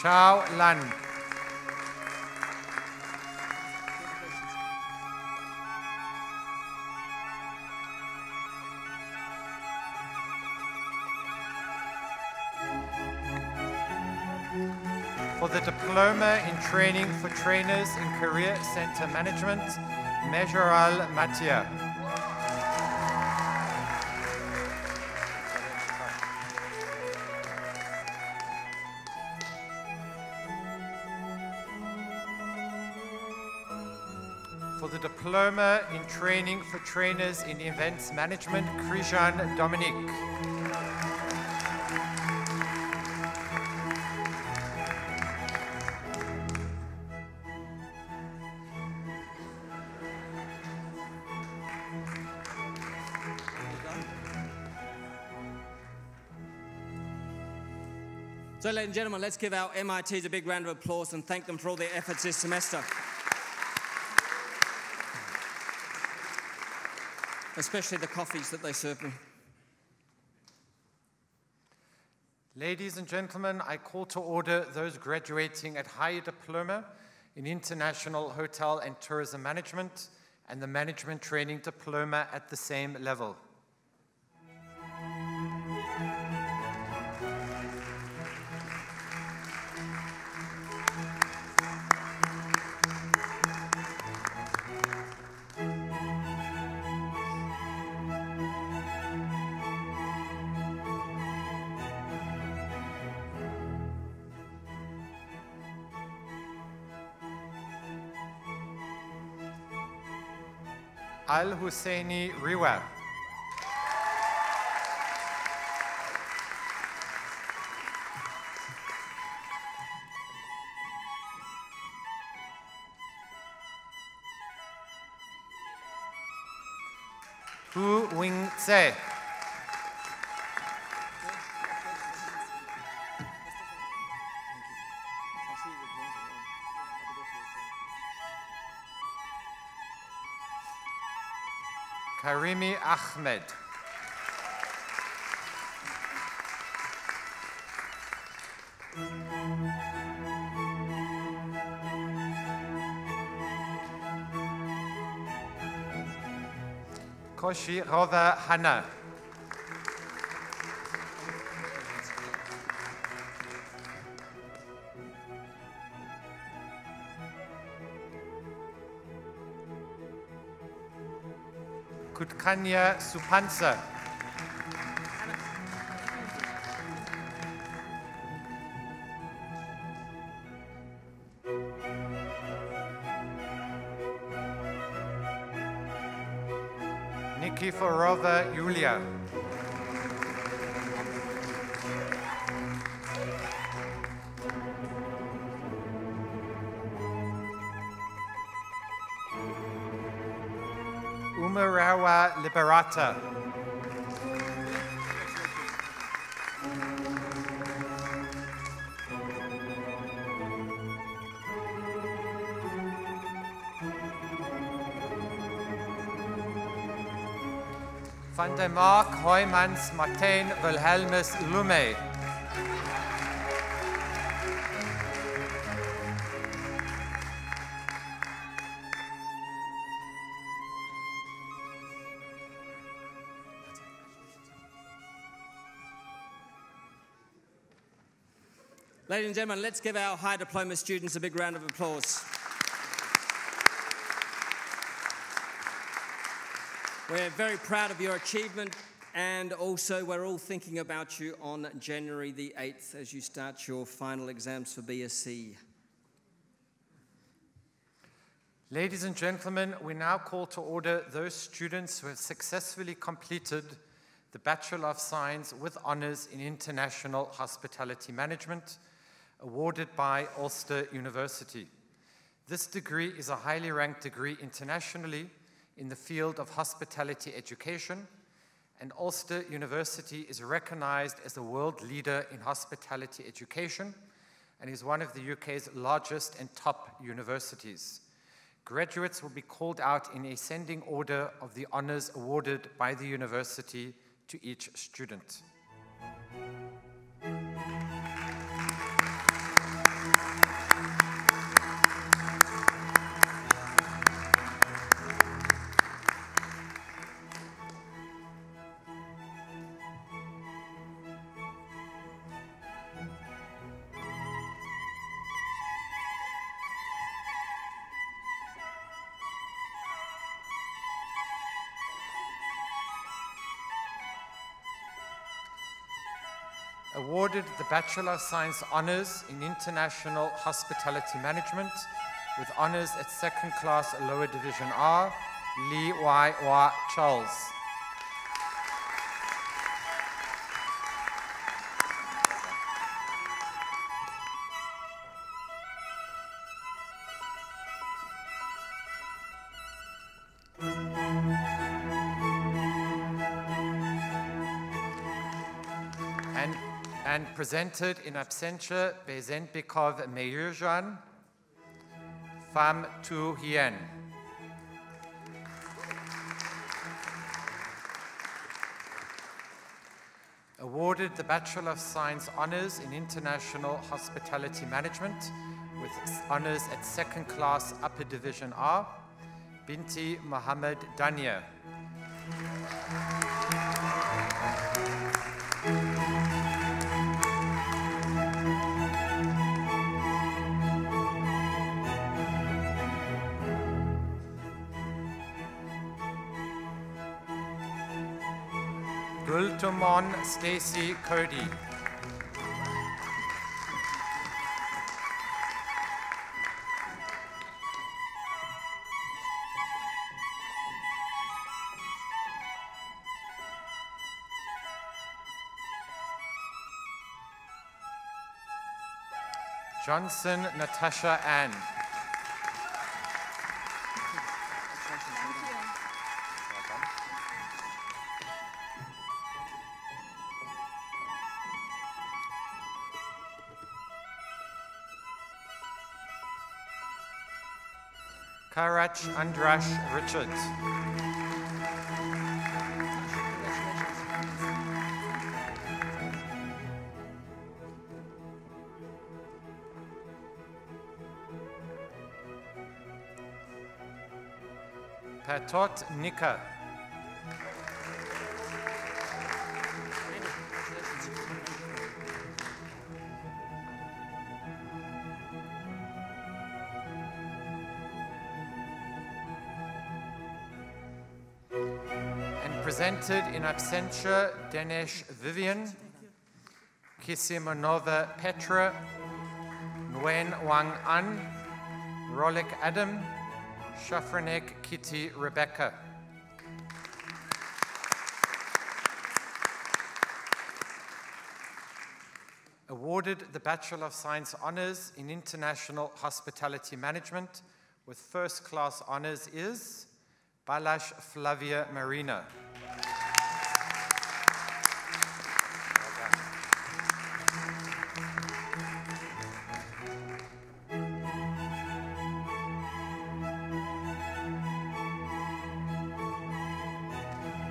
Chao Lan. For the Diploma in Training for Trainers in Career Center Management, Mejoral Matia. For the Diploma in Training for Trainers in Events Management, Krijan Dominique. So, ladies and gentlemen, let's give our MITs a big round of applause and thank them for all their efforts this semester. Especially the coffees that they served me. Ladies and gentlemen, I call to order those graduating at higher diploma in International Hotel and Tourism Management and the Management Training Diploma at the same level. Al Husseini Riwa. Hu Wing Tse. Karimi Ahmed. Koshi Rova Hana. Kutkanya Supansa. Nikiforova Yulia. Umarawa Liberata. Van der Mark Hoymans Martijn Wilhelmus Lume. Ladies and gentlemen, let's give our high diploma students a big round of applause. We're very proud of your achievement, and also we're all thinking about you on January the 8th as you start your final exams for BSc. Ladies and gentlemen, we now call to order those students who have successfully completed the Bachelor of Science with honors in International Hospitality Management, awarded by Ulster University. This degree is a highly ranked degree internationally in the field of hospitality education, and Ulster University is recognized as a world leader in hospitality education and is one of the UK's largest and top universities. Graduates will be called out in ascending order of the honours awarded by the university to each student. Awarded the Bachelor of Science Honours in International Hospitality Management with honours at second class lower division R, Lee Y. Charles. And presented in absentia Bezenbekov Meyurjan, Pham Tu Hien. Awarded the Bachelor of Science Honours in International Hospitality Management with honours at second class upper division R, Binti Mohammed Dania. Gultomon Stacy Cody. Johnson Natasha Ann. Karach Andrash Richard. Patot Nika. Presented in absentia Dinesh Vivian, Kisimonova Petra, Nguyen Wang An, Rolik Adam, Shafranek Kitty Rebecca. Awarded the Bachelor of Science Honours in International Hospitality Management with first class honours is Balash Flavia Marina.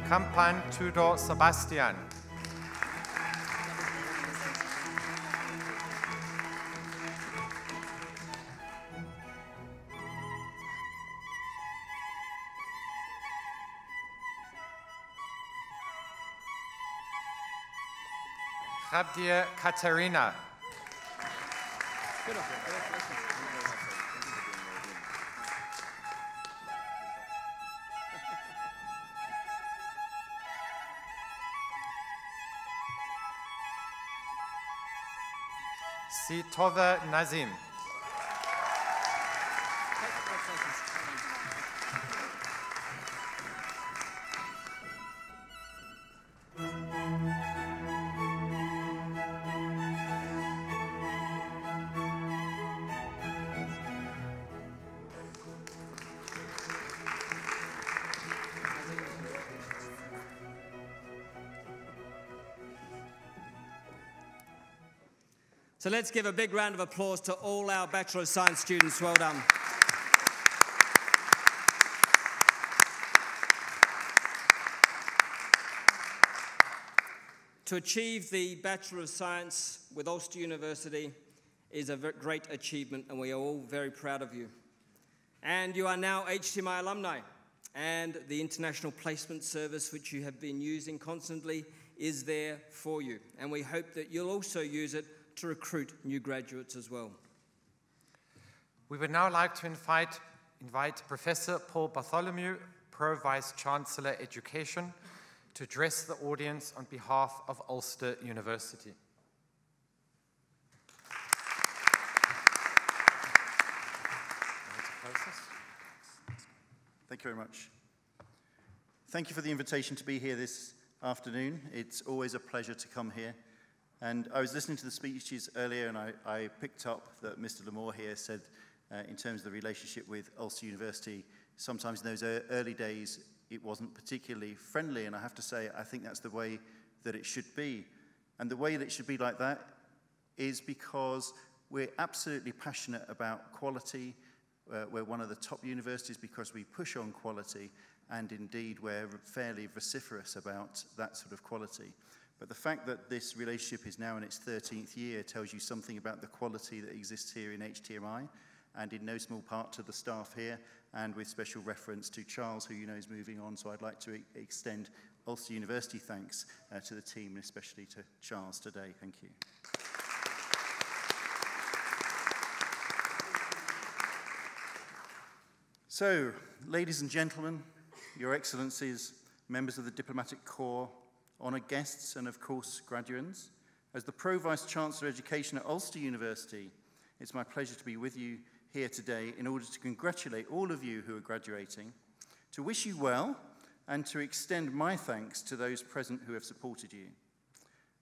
Kampan Tudor Sebastian. Khabdia Katerina. Sitova Nazim. So let's give a big round of applause to all our Bachelor of Science students. Well done. To achieve the Bachelor of Science with Ulster University is a great achievement, and we are all very proud of you. And you are now HTMi alumni, and the International Placement Service, which you have been using constantly, is there for you. And we hope that you'll also use it to recruit new graduates as well. We would now like to invite Professor Paul Bartholomew, Pro-Vice Chancellor Education, to address the audience on behalf of Ulster University. Thank you very much. Thank you for the invitation to be here this afternoon. It's always a pleasure to come here. And I was listening to the speeches earlier, and I picked up that Mr. Lamore here said, in terms of the relationship with Ulster University, sometimes in those early days, it wasn't particularly friendly. And I have to say, I think that's the way that it should be. And the way that it should be like that is because we're absolutely passionate about quality. We're one of the top universities because we push on quality, and indeed we're fairly vociferous about that sort of quality. But the fact that this relationship is now in its 13th year tells you something about the quality that exists here in HTMi, and in no small part to the staff here, and with special reference to Charles, who you know is moving on. So I'd like to extend Ulster University thanks to the team, and especially to Charles today. Thank you. So, ladies and gentlemen, Your Excellencies, members of the Diplomatic Corps, honoured guests, and of course, graduands, as the Pro-Vice Chancellor of Education at Ulster University, it's my pleasure to be with you here today in order to congratulate all of you who are graduating, to wish you well, and to extend my thanks to those present who have supported you.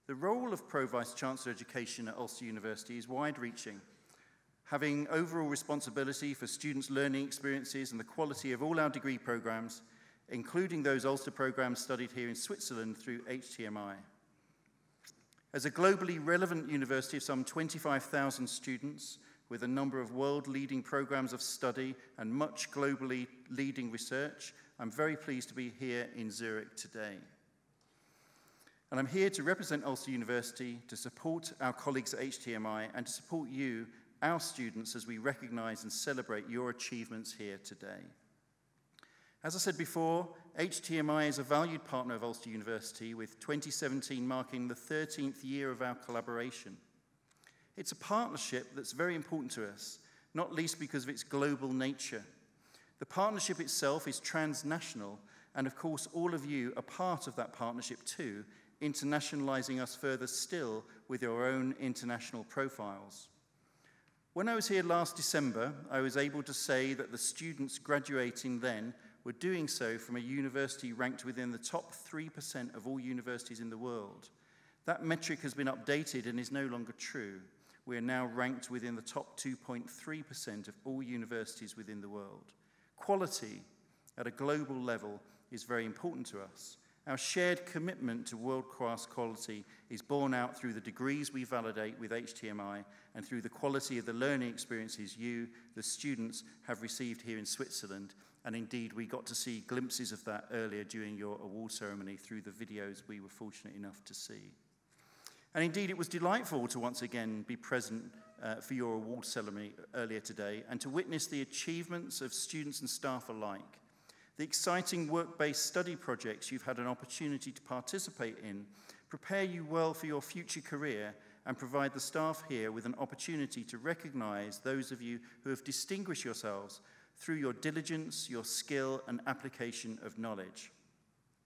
The role of Pro-Vice Chancellor of Education at Ulster University is wide-reaching, having overall responsibility for students' learning experiences and the quality of all our degree programmes, including those Ulster programmes studied here in Switzerland through HTMi. As a globally relevant university of some 25,000 students, with a number of world-leading programmes of study and much globally leading research, I'm very pleased to be here in Zurich today. And I'm here to represent Ulster University, to support our colleagues at HTMi, and to support you, our students, as we recognise and celebrate your achievements here today. As I said before, HTMi is a valued partner of Ulster University, with 2017 marking the 13th year of our collaboration. It's a partnership that's very important to us, not least because of its global nature. The partnership itself is transnational, and of course all of you are part of that partnership too, internationalising us further still with your own international profiles. When I was here last December, I was able to say that the students graduating then were doing so from a university ranked within the top 3% of all universities in the world. That metric has been updated and is no longer true. We are now ranked within the top 2.3% of all universities within the world. Quality at a global level is very important to us. Our shared commitment to world-class quality is borne out through the degrees we validate with HTMi and through the quality of the learning experiences you, the students, have received here in Switzerland. And indeed, we got to see glimpses of that earlier during your award ceremony through the videos we were fortunate enough to see. And indeed, it was delightful to once again be present for your award ceremony earlier today and to witness the achievements of students and staff alike. The exciting work-based study projects you've had an opportunity to participate in prepare you well for your future career and provide the staff here with an opportunity to recognise those of you who have distinguished yourselves through your diligence, your skill, and application of knowledge.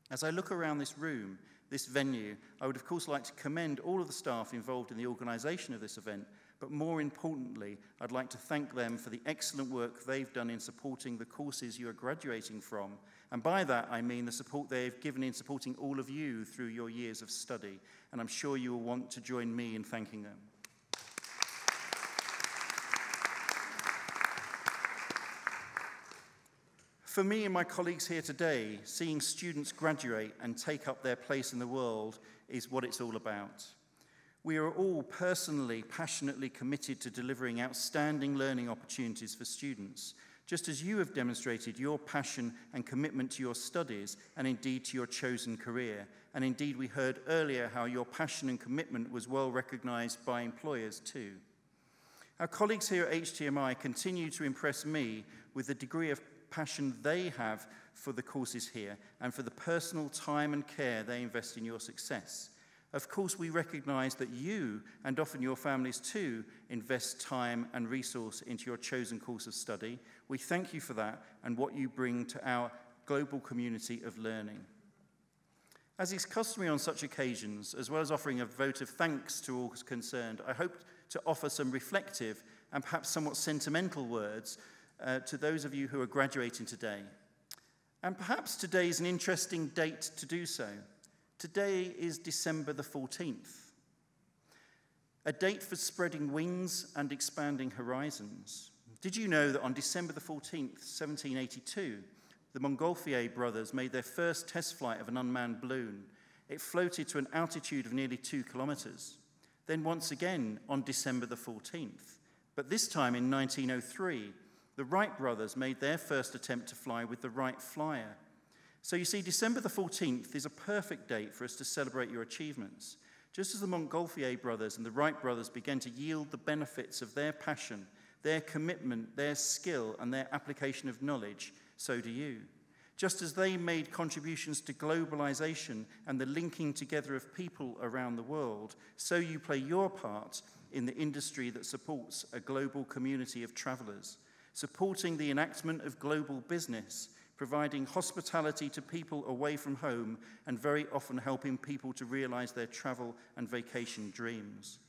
As I look around this room, this venue, I would of course like to commend all of the staff involved in the organisation of this event, but more importantly, I'd like to thank them for the excellent work they've done in supporting the courses you are graduating from. And by that, I mean the support they've given in supporting all of you through your years of study. And I'm sure you will want to join me in thanking them. For me and my colleagues here today, seeing students graduate and take up their place in the world is what it's all about. We are all personally, passionately committed to delivering outstanding learning opportunities for students, just as you have demonstrated your passion and commitment to your studies and indeed to your chosen career. And indeed, we heard earlier how your passion and commitment was well recognized by employers too. Our colleagues here at HTMi continue to impress me with the degree of passion they have for the courses here and for the personal time and care they invest in your success. Of course, we recognize that you, and often your families too, invest time and resource into your chosen course of study. We thank you for that and what you bring to our global community of learning. As is customary on such occasions, as well as offering a vote of thanks to all concerned, I hope to offer some reflective and perhaps somewhat sentimental words to those of you who are graduating today. And perhaps today is an interesting date to do so. Today is December the 14th, a date for spreading wings and expanding horizons. Did you know that on December the 14th, 1782, the Montgolfier brothers made their first test flight of an unmanned balloon? It floated to an altitude of nearly 2 kilometers. Then once again on December the 14th, but this time in 1903, the Wright brothers made their first attempt to fly with the Wright Flyer. So you see, December the 14th is a perfect date for us to celebrate your achievements. Just as the Montgolfier brothers and the Wright brothers began to yield the benefits of their passion, their commitment, their skill, and their application of knowledge, so do you. Just as they made contributions to globalization and the linking together of people around the world, so you play your part in the industry that supports a global community of travelers, supporting the enactment of global business, providing hospitality to people away from home, and very often helping people to realize their travel and vacation dreams.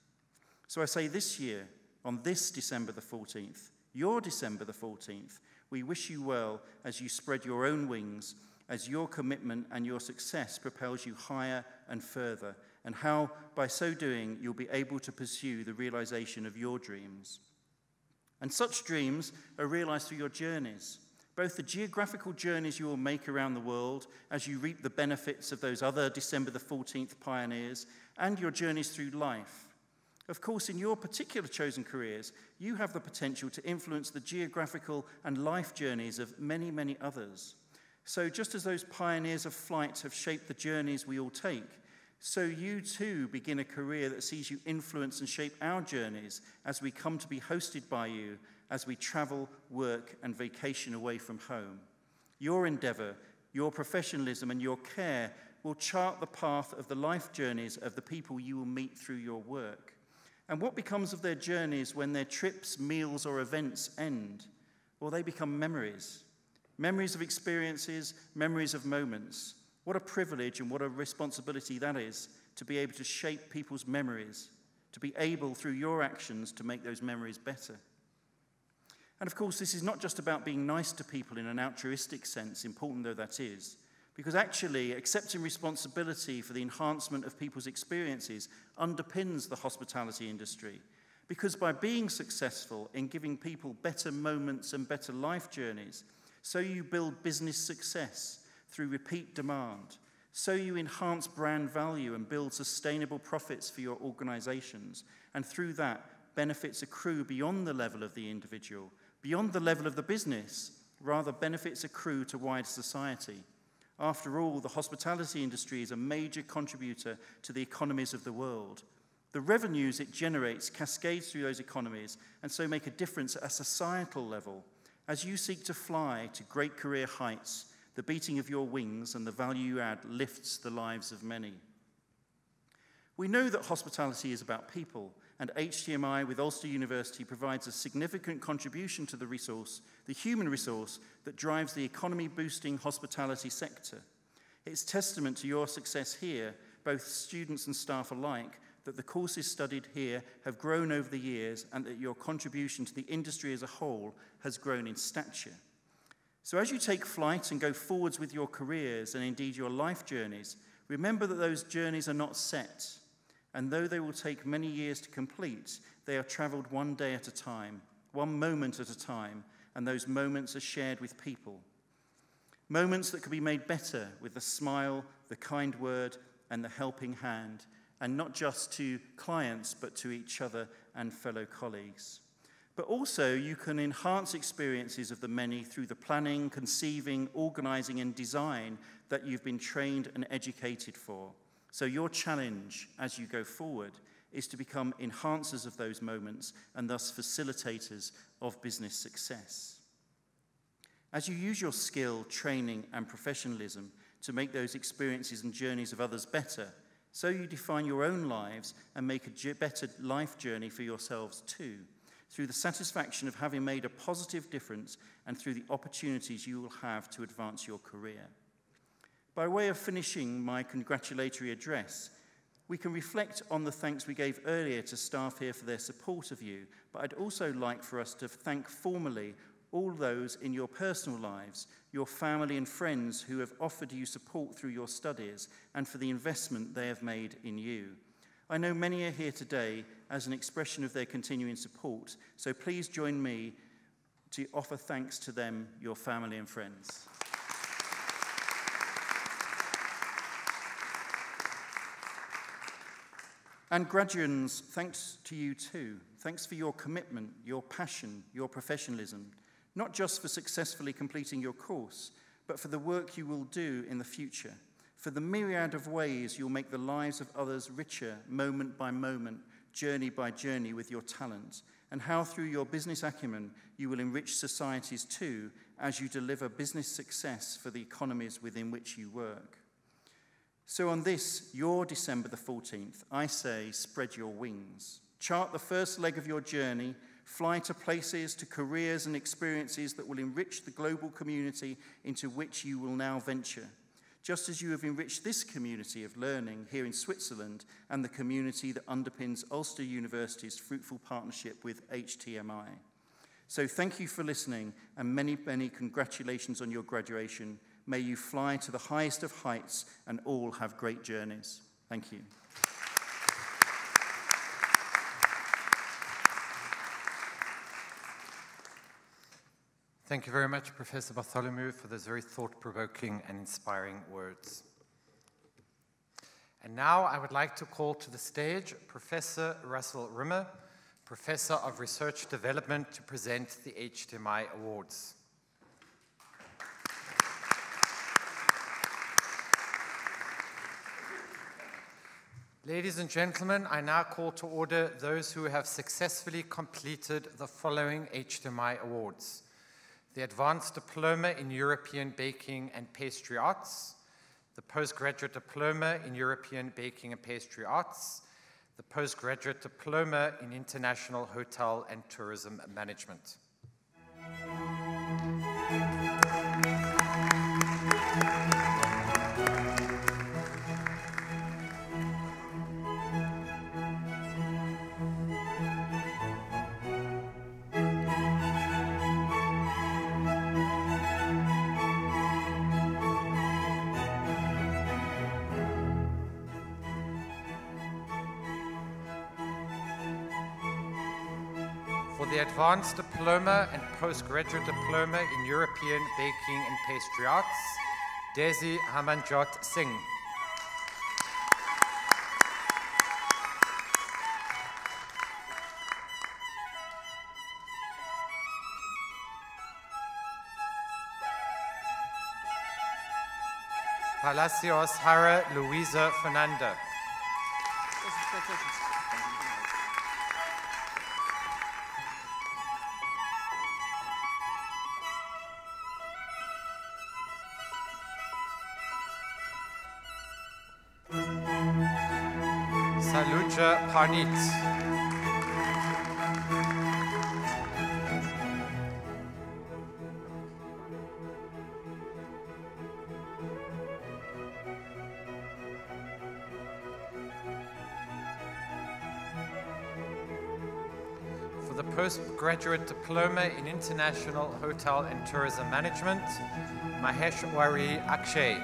So I say this year, on this December the 14th, your December the 14th, we wish you well as you spread your own wings, as your commitment and your success propels you higher and further, and how, by so doing, you'll be able to pursue the realization of your dreams. And such dreams are realized through your journeys, both the geographical journeys you will make around the world as you reap the benefits of those other December the 14th pioneers, and your journeys through life. Of course, in your particular chosen careers, you have the potential to influence the geographical and life journeys of many, many others. So just as those pioneers of flight have shaped the journeys we all take, so you too begin a career that sees you influence and shape our journeys as we come to be hosted by you, as we travel, work, and vacation away from home. Your endeavor, your professionalism, and your care will chart the path of the life journeys of the people you will meet through your work. And what becomes of their journeys when their trips, meals, or events end? Well, they become memories. Memories of experiences, memories of moments. What a privilege and what a responsibility that is, to be able to shape people's memories, to be able, through your actions, to make those memories better. And of course, this is not just about being nice to people in an altruistic sense, important though that is, because actually accepting responsibility for the enhancement of people's experiences underpins the hospitality industry. Because by being successful in giving people better moments and better life journeys, so you build business success through repeat demand, so you enhance brand value and build sustainable profits for your organizations, and through that, benefits accrue beyond the level of the individual, beyond the level of the business, rather benefits accrue to wider society. After all, the hospitality industry is a major contributor to the economies of the world. The revenues it generates cascade through those economies and so make a difference at a societal level. As you seek to fly to great career heights, the beating of your wings and the value you add lifts the lives of many. We know that hospitality is about people, and HTMi with Ulster University provides a significant contribution to the resource, the human resource, that drives the economy-boosting hospitality sector. It's testament to your success here, both students and staff alike, that the courses studied here have grown over the years and that your contribution to the industry as a whole has grown in stature. So as you take flight and go forwards with your careers and indeed your life journeys, remember that those journeys are not set. And though they will take many years to complete, they are traveled one day at a time, one moment at a time, and those moments are shared with people. Moments that could be made better with the smile, the kind word, and the helping hand. and not just to clients, but to each other and fellow colleagues. But also, you can enhance experiences of the many through the planning, conceiving, organizing, and design that you've been trained and educated for. So your challenge as you go forward is to become enhancers of those moments and thus facilitators of business success. As you use your skill, training, and professionalism to make those experiences and journeys of others better, so you define your own lives and make a better life journey for yourselves too, through the satisfaction of having made a positive difference and through the opportunities you will have to advance your career. By way of finishing my congratulatory address, we can reflect on the thanks we gave earlier to staff here for their support of you, but I'd also like for us to thank formally all those in your personal lives, your family and friends who have offered you support through your studies and for the investment they have made in you. I know many are here today as an expression of their continuing support, so please join me to offer thanks to them, your family and friends. And graduates, thanks to you too. Thanks for your commitment, your passion, your professionalism, not just for successfully completing your course, but for the work you will do in the future, for the myriad of ways you'll make the lives of others richer, moment by moment, journey by journey with your talent, and how through your business acumen you will enrich societies too as you deliver business success for the economies within which you work. So on this, your December the 14th, I say spread your wings. Chart the first leg of your journey, fly to places, to careers and experiences that will enrich the global community into which you will now venture, just as you have enriched this community of learning here in Switzerland and the community that underpins Ulster University's fruitful partnership with HTMi. So thank you for listening, and many, many congratulations on your graduation. May you fly to the highest of heights and all have great journeys. Thank you. Thank you very much, Professor Bartholomew, for those very thought-provoking and inspiring words. And now I would like to call to the stage Professor Russell Rimmer, Professor of Research Development, to present the HTMi Awards. Ladies and gentlemen, I now call to order those who have successfully completed the following HTMi Awards: the Advanced Diploma in European Baking and Pastry Arts, the Postgraduate Diploma in European Baking and Pastry Arts, the Postgraduate Diploma in International Hotel and Tourism Management. The Advanced Diploma and Postgraduate Diploma in European Baking and Pastry Arts, Desi Hamanjot Singh. Palacios Hara Luisa Fernanda. Saluja Parnit. For the Postgraduate Diploma in International Hotel and Tourism Management, Maheshwari Akshay.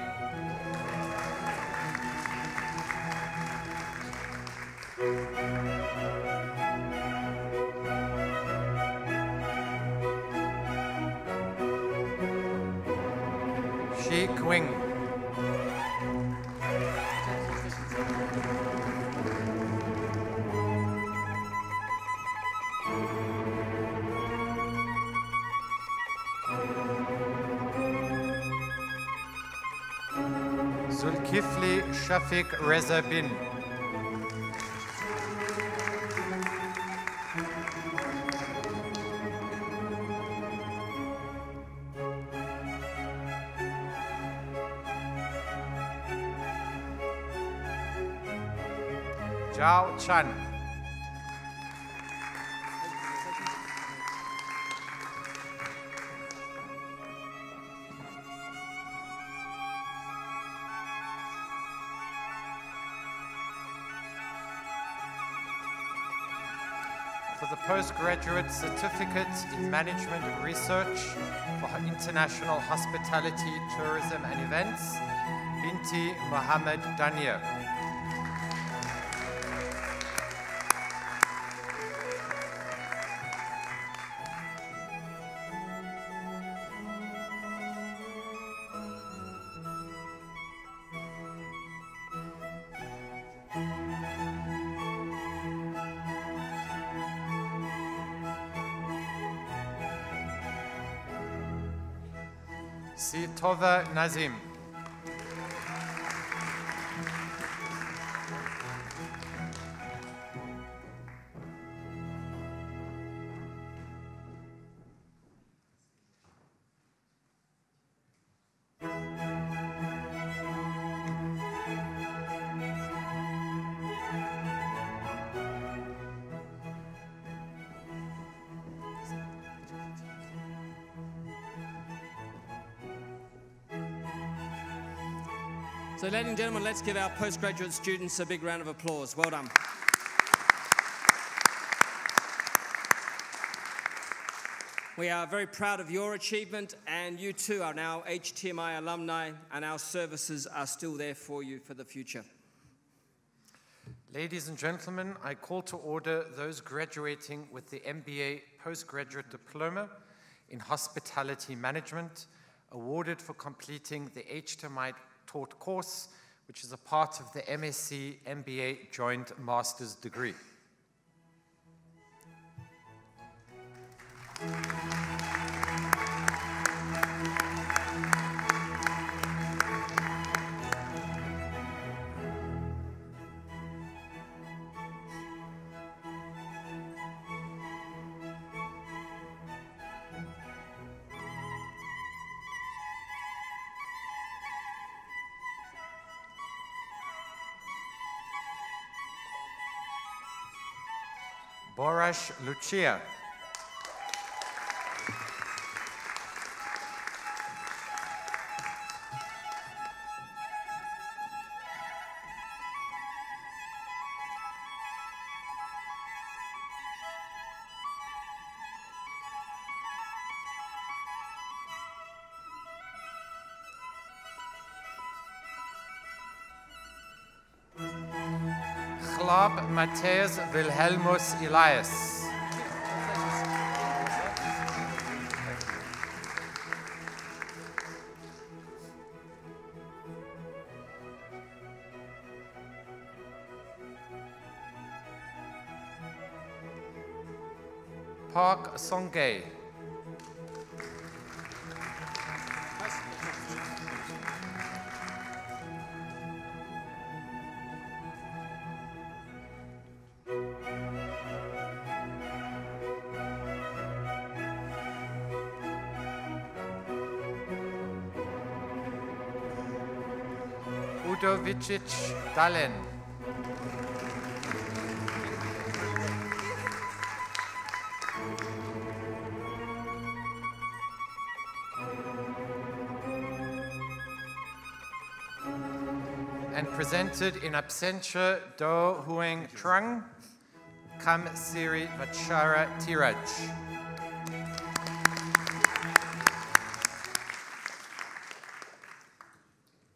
Shi Kwing. Zulkifli Shafiq Reza Bin. Zhao Chan. For the postgraduate certificate in management and research for international hospitality, tourism and events, Binti Mohammed Dania. Sitova Nazim. So, ladies and gentlemen, let's give our postgraduate students a big round of applause. Well done. We are very proud of your achievement, and you too are now HTMi alumni, and our services are still there for you for the future. Ladies and gentlemen, I call to order those graduating with the MBA Postgraduate Diploma in Hospitality Management, awarded for completing the HTMi taught course, which is a part of the MSc MBA Joint Master's degree. Borash Lucia. Glab Matthäus Wilhelmus Elias. Park Songay. Udovicic Dalen. And presented in absentia Do Huang Trung, Kam Siri Vachara Tiraj.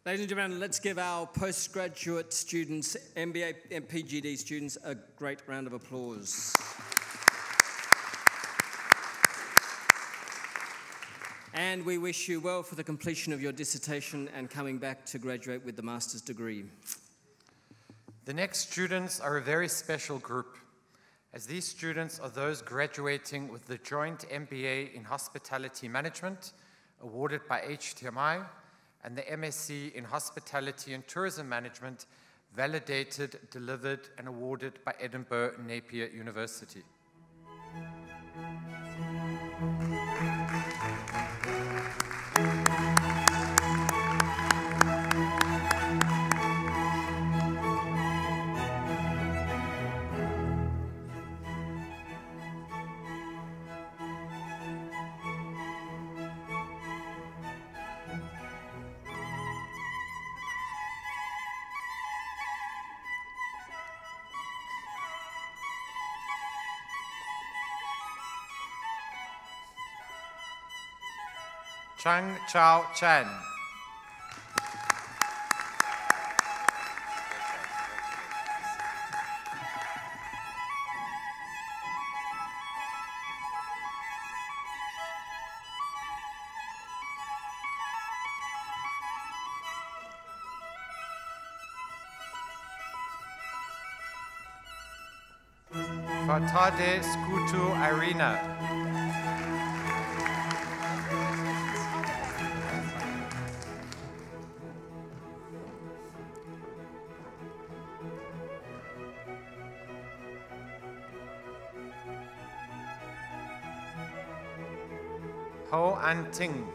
Ladies and gentlemen, let's give our postgraduate students, MBA and PgD students, a great round of applause. And we wish you well for the completion of your dissertation and coming back to graduate with the master's degree. The next students are a very special group, as these students are those graduating with the joint MBA in Hospitality Management, awarded by HTMi, and the MSc in Hospitality and Tourism Management, validated, delivered, and awarded by Edinburgh Napier University. Chang Chao Chan. Fatade Skutu Irina. Ho An Ting.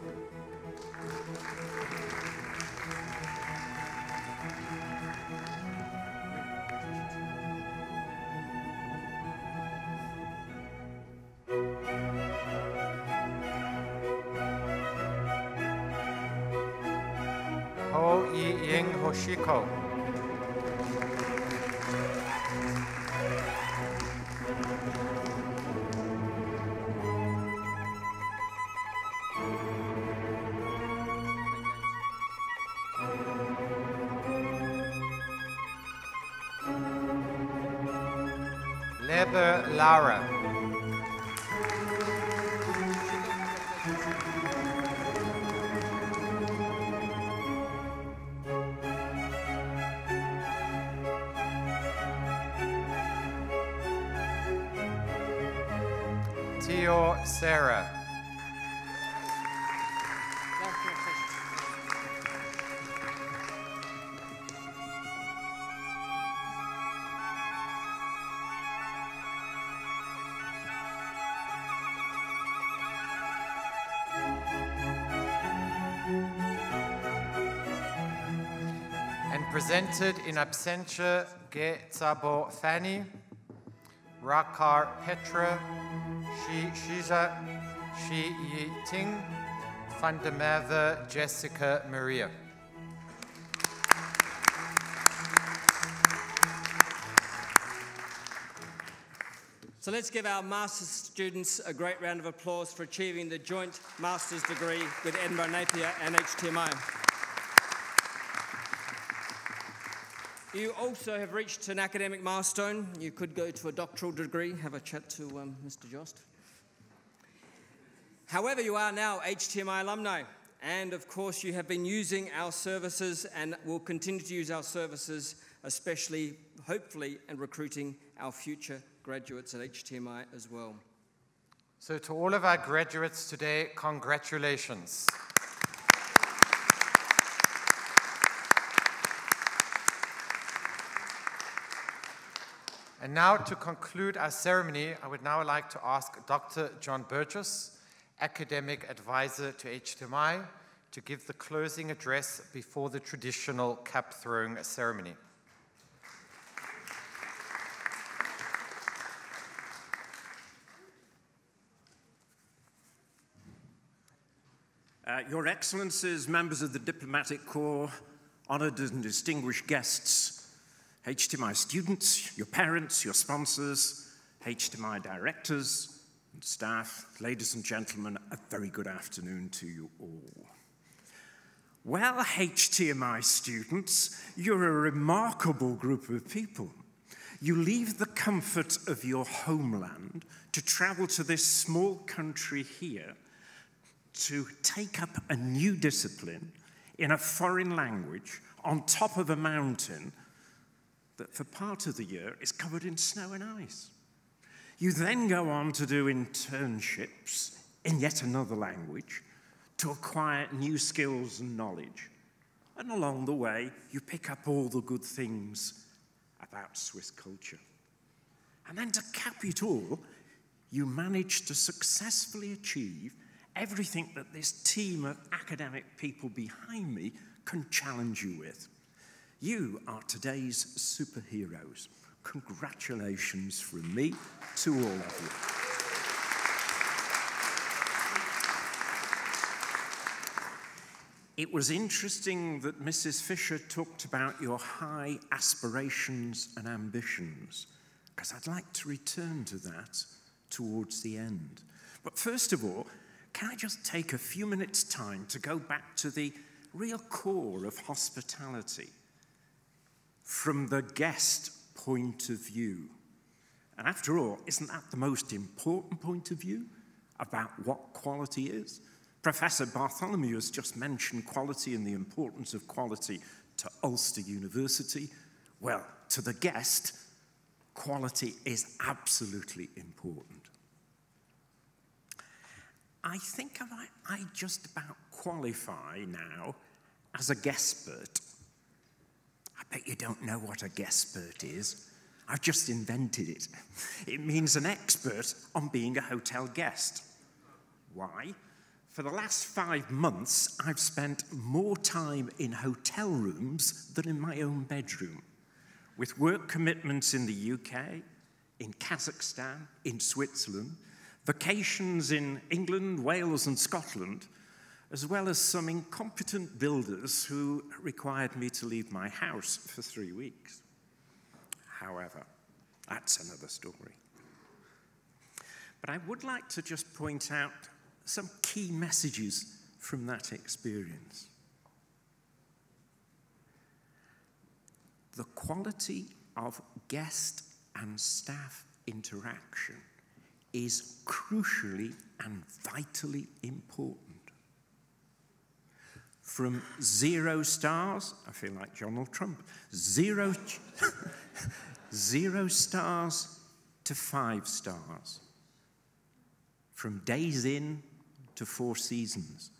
Ho Yi Ying Hoshiko. Leber Lara. Tio Sarah. Presented in absentia Ge Tsabo Fanny, Rakar Petra, Shi Shija, Shi Yi Ting, Van der Merwe Jessica Maria. So let's give our master's students a great round of applause for achieving the joint master's degree with Edinburgh Napier and HTMi. You also have reached an academic milestone. You could go to a doctoral degree, have a chat to Mr. Jost. However, you are now HTMi alumni, and of course you have been using our services and will continue to use our services, especially, hopefully, in recruiting our future graduates at HTMi as well. So to all of our graduates today, congratulations. And now, to conclude our ceremony, I would now like to ask Dr. John Burgess, Academic Advisor to HTMi, to give the closing address before the traditional cap-throwing ceremony. Your Excellencies, members of the Diplomatic Corps, honored and distinguished guests, HTMi students, your parents, your sponsors, HTMi directors and staff, ladies and gentlemen, a very good afternoon to you all. Well, HTMi students, you're a remarkable group of people. You leave the comfort of your homeland to travel to this small country here to take up a new discipline in a foreign language on top of a mountain that for part of the year is covered in snow and ice. You then go on to do internships in yet another language to acquire new skills and knowledge. And along the way, you pick up all the good things about Swiss culture. And then to cap it all, you manage to successfully achieve everything that this team of academic people behind me can challenge you with. You are today's superheroes. Congratulations from me to all of you. It was interesting that Mrs. Fisher talked about your high aspirations and ambitions, because I'd like to return to that towards the end. But first of all, can I just take a few minutes' time to go back to the real core of hospitality from the guest point of view? And after all, isn't that the most important point of view about what quality is? Professor Bartholomew has just mentioned quality and the importance of quality to Ulster University. Well, to the guest, quality is absolutely important. I think I just about qualify now as a guestpert. I bet you don't know what a guestpert is. I've just invented it. It means an expert on being a hotel guest. Why? For the last 5 months, I've spent more time in hotel rooms than in my own bedroom, with work commitments in the UK, in Kazakhstan, in Switzerland, vacations in England, Wales, and Scotland, as well as some incompetent builders who required me to leave my house for 3 weeks. However, that's another story. But I would like to just point out some key messages from that experience. The quality of guest and staff interaction is crucially and vitally important. From 0 stars, I feel like Donald Trump, 0 stars to 5 stars. From Days Inn to 4 Seasons.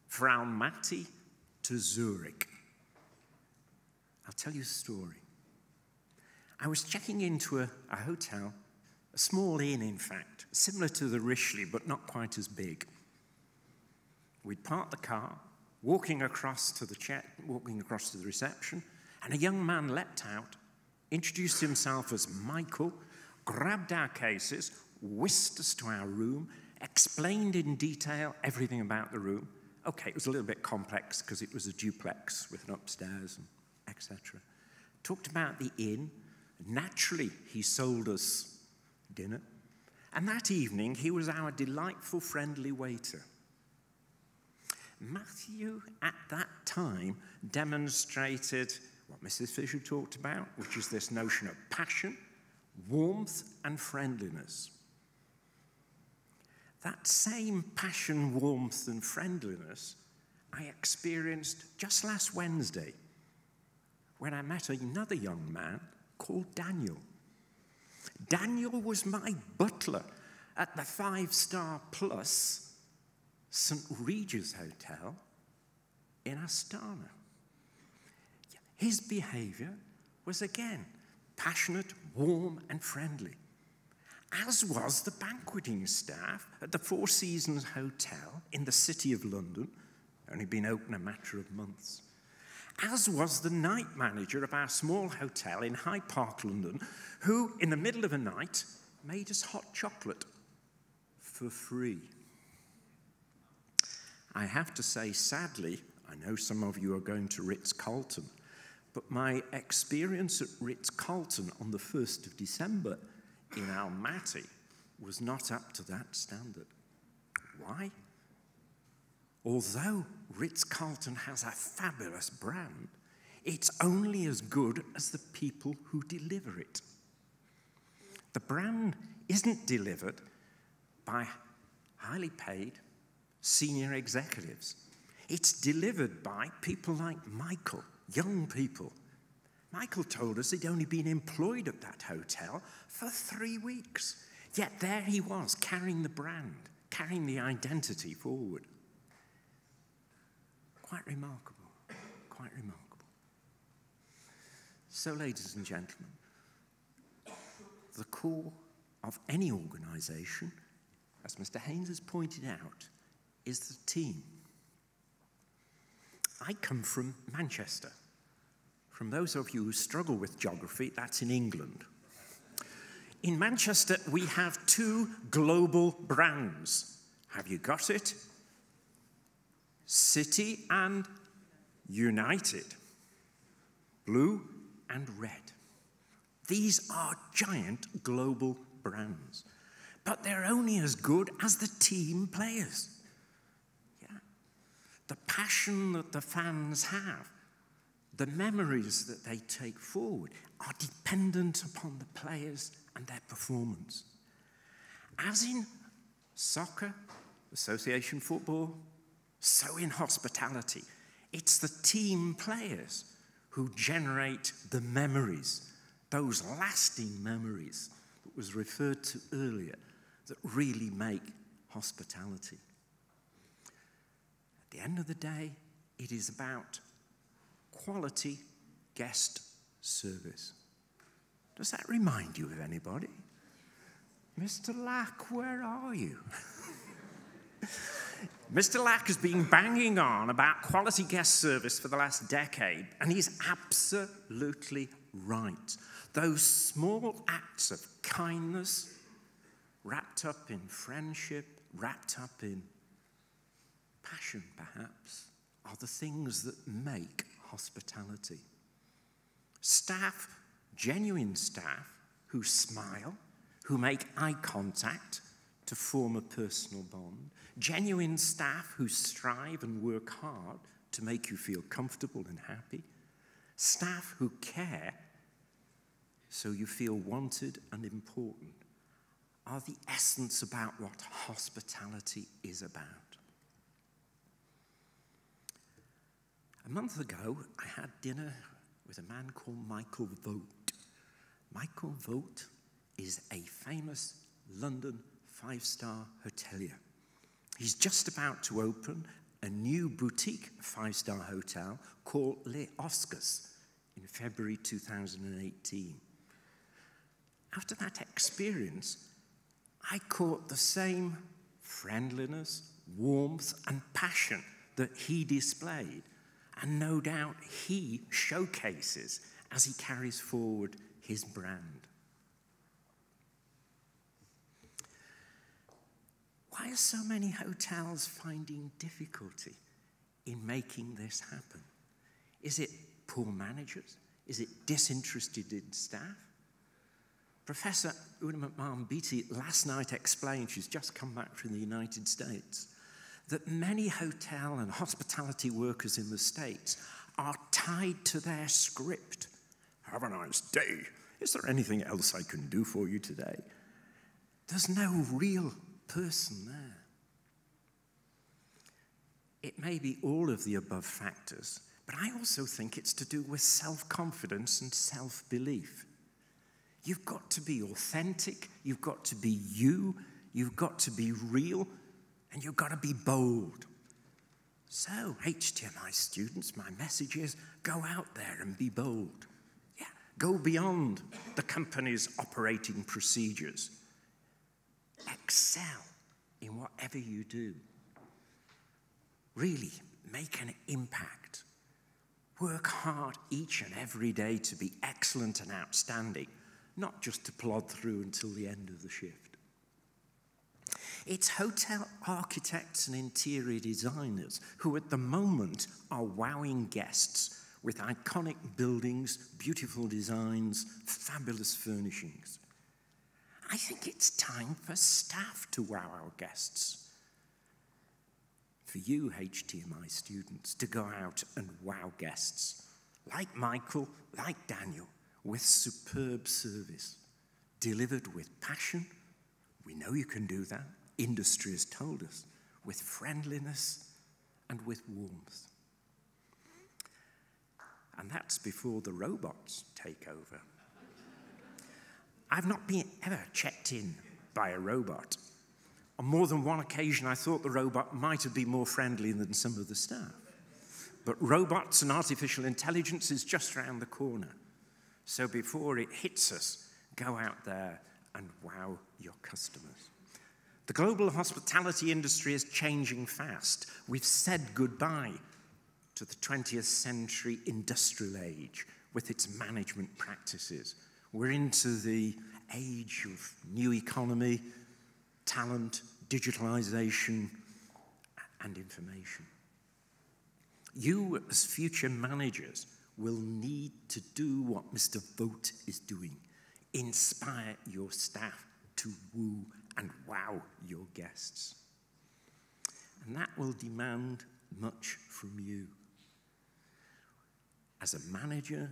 From Almaty to Zurich. I'll tell you a story. I was checking into a hotel, a small inn, in fact, similar to the Richelieu, but not quite as big. We'd parked the car, walking across to the reception, and a young man leapt out, introduced himself as Michael, grabbed our cases, whisked us to our room, explained in detail everything about the room. Okay, it was a little bit complex because it was a duplex with an upstairs, and etc. Talked about the inn. Naturally, he sold us dinner. And that evening, he was our delightful, friendly waiter. Matthew, at that time, demonstrated what Mrs. Fisher talked about, which is this notion of passion, warmth, and friendliness. That same passion, warmth, and friendliness I experienced just last Wednesday when I met another young man called Daniel. Daniel was my butler at the 5-star plus St. Regis Hotel in Astana. His behavior was again passionate, warm, and friendly, as was the banqueting staff at the 4 Seasons Hotel in the City of London, only been open a matter of months, as was the night manager of our small hotel in Hyde Park, London, who, in the middle of the night, made us hot chocolate for free. I have to say, sadly, I know some of you are going to Ritz-Carlton, but my experience at Ritz-Carlton on the 1st of December in Almaty was not up to that standard. Why? Although Ritz-Carlton has a fabulous brand, it's only as good as the people who deliver it. The brand isn't delivered by highly paid senior executives. It's delivered by people like Michael, young people. Michael told us he'd only been employed at that hotel for 3 weeks. Yet there he was, carrying the brand, carrying the identity forward. Quite remarkable. quite remarkable. So, ladies and gentlemen, the core of any organisation, as Mr. Hains has pointed out, is the team. I come from Manchester. From those of you who struggle with geography, that's in England. In Manchester, we have 2 global brands. Have you got it? City and United. Blue and red. These are giant global brands. But they're only as good as the team players. Yeah. The passion that the fans have, the memories that they take forward are dependent upon the players and their performance. As in soccer, association football, so in hospitality, it's the team players who generate the memories, those lasting memories that was referred to earlier, that really make hospitality. At the end of the day, it is about quality guest service. Does that remind you of anybody? Mr. Lack, where are you? Mr. Lack has been banging on about quality guest service for the last decade, and he's absolutely right. Those small acts of kindness, wrapped up in friendship, wrapped up in passion, perhaps, are the things that make hospitality. Staff, genuine staff, who smile, who make eye contact to form a personal bond. Genuine staff who strive and work hard to make you feel comfortable and happy. Staff who care so you feel wanted and important are the essence about what hospitality is about. A month ago, I had dinner with a man called Michael Vogt. Michael Vogt is a famous London 5-star hotelier. He's just about to open a new boutique 5-star hotel called Les Oscars in February 2018. After that experience, I caught the same friendliness, warmth, and passion that he displayed, and no doubt he showcases as he carries forward his brand. Why are so many hotels finding difficulty in making this happen? Is it poor managers? Is it disinterested in staff? Professor Una McMahon-Beatty last night explained, she's just come back from the United States, that many hotel and hospitality workers in the States are tied to their script. Have a nice day. Is there anything else I can do for you today? There's no real person there. It may be all of the above factors, but I also think it's to do with self-confidence and self-belief. You've got to be authentic, you've got to be you, you've got to be real, and you've got to be bold. So, HTMi students, my message is, go out there and be bold. Yeah, go beyond the company's operating procedures. Excel in whatever you do. Really make an impact. Work hard each and every day to be excellent and outstanding, not just to plod through until the end of the shift. It's hotel architects and interior designers who at the moment are wowing guests with iconic buildings, beautiful designs, fabulous furnishings. I think it's time for staff to wow our guests. For you, HTMi students, to go out and wow guests, like Michael, like Daniel, with superb service, delivered with passion. We know you can do that. Industry has told us, with friendliness and with warmth. And that's before the robots take over. I've not been ever checked in by a robot. On more than one occasion, I thought the robot might have been more friendly than some of the staff. but robots and artificial intelligence is just around the corner. So before it hits us, go out there and wow your customers. The global hospitality industry is changing fast. We've said goodbye to the 20th century industrial age with its management practices. We're into the age of new economy, talent, digitalization, and information. You, as future managers, will need to do what Mr. Vogt is doing. Inspire your staff to woo and wow your guests. And that will demand much from you. As a manager,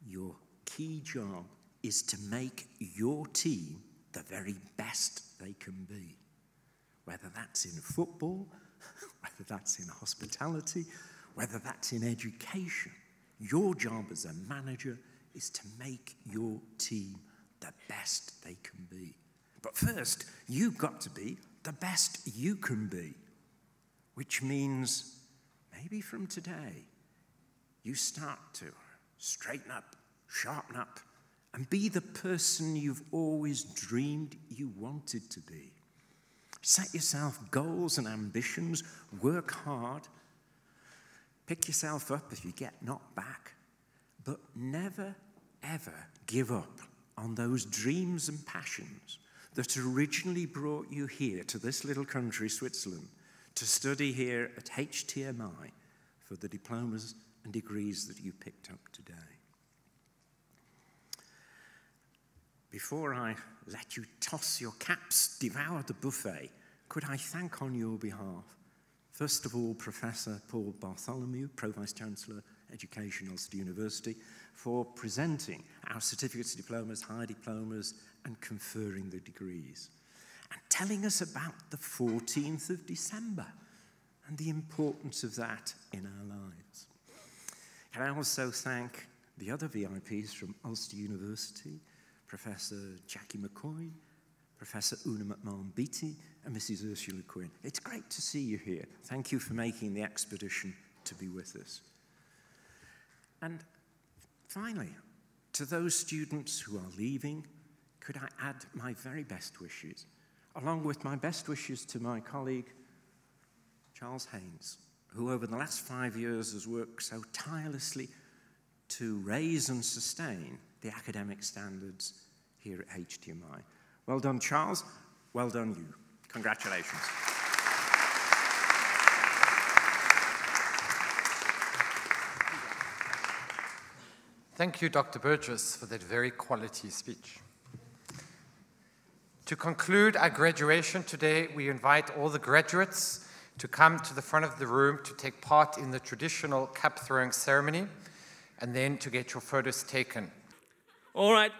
your key job is to make your team the very best they can be. Whether that's in football, whether that's in hospitality, whether that's in education, your job as a manager is to make your team the best they can be. But first, you've got to be the best you can be, which means maybe from today, you start to straighten up, sharpen up, and be the person you've always dreamed you wanted to be. Set yourself goals and ambitions, work hard, pick yourself up if you get knocked back, but never, ever give up on those dreams and passions that originally brought you here to this little country, Switzerland, to study here at HTMi for the diplomas and degrees that you picked up today. Before I let you toss your caps, devour the buffet, could I thank on your behalf, first of all, Professor Paul Bartholomew, Pro-Vice-Chancellor, Education, Ulster University, for presenting our certificates, diplomas, higher diplomas, and conferring the degrees, and telling us about the 14th of December and the importance of that in our lives. Can I also thank the other VIPs from Ulster University, Professor Jackie McCoy, Professor Una McMahon-Beattie, and Mrs. Ursula Quinn. It's great to see you here. Thank you for making the expedition to be with us. And finally, to those students who are leaving, could I add my very best wishes, along with my best wishes to my colleague, Charles Hains, who over the last 5 years has worked so tirelessly to raise and sustain the academic standards here at HTMi. Well done, Charles. Well done, you. Congratulations. Thank you, Dr. Burgess, for that very quality speech. To conclude our graduation today, we invite all the graduates to come to the front of the room to take part in the traditional cap throwing ceremony and then to get your photos taken. All right,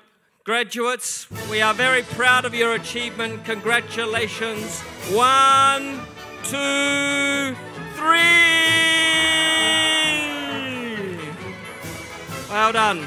graduates, we are very proud of your achievement. Congratulations. 1, 2, 3. Well done.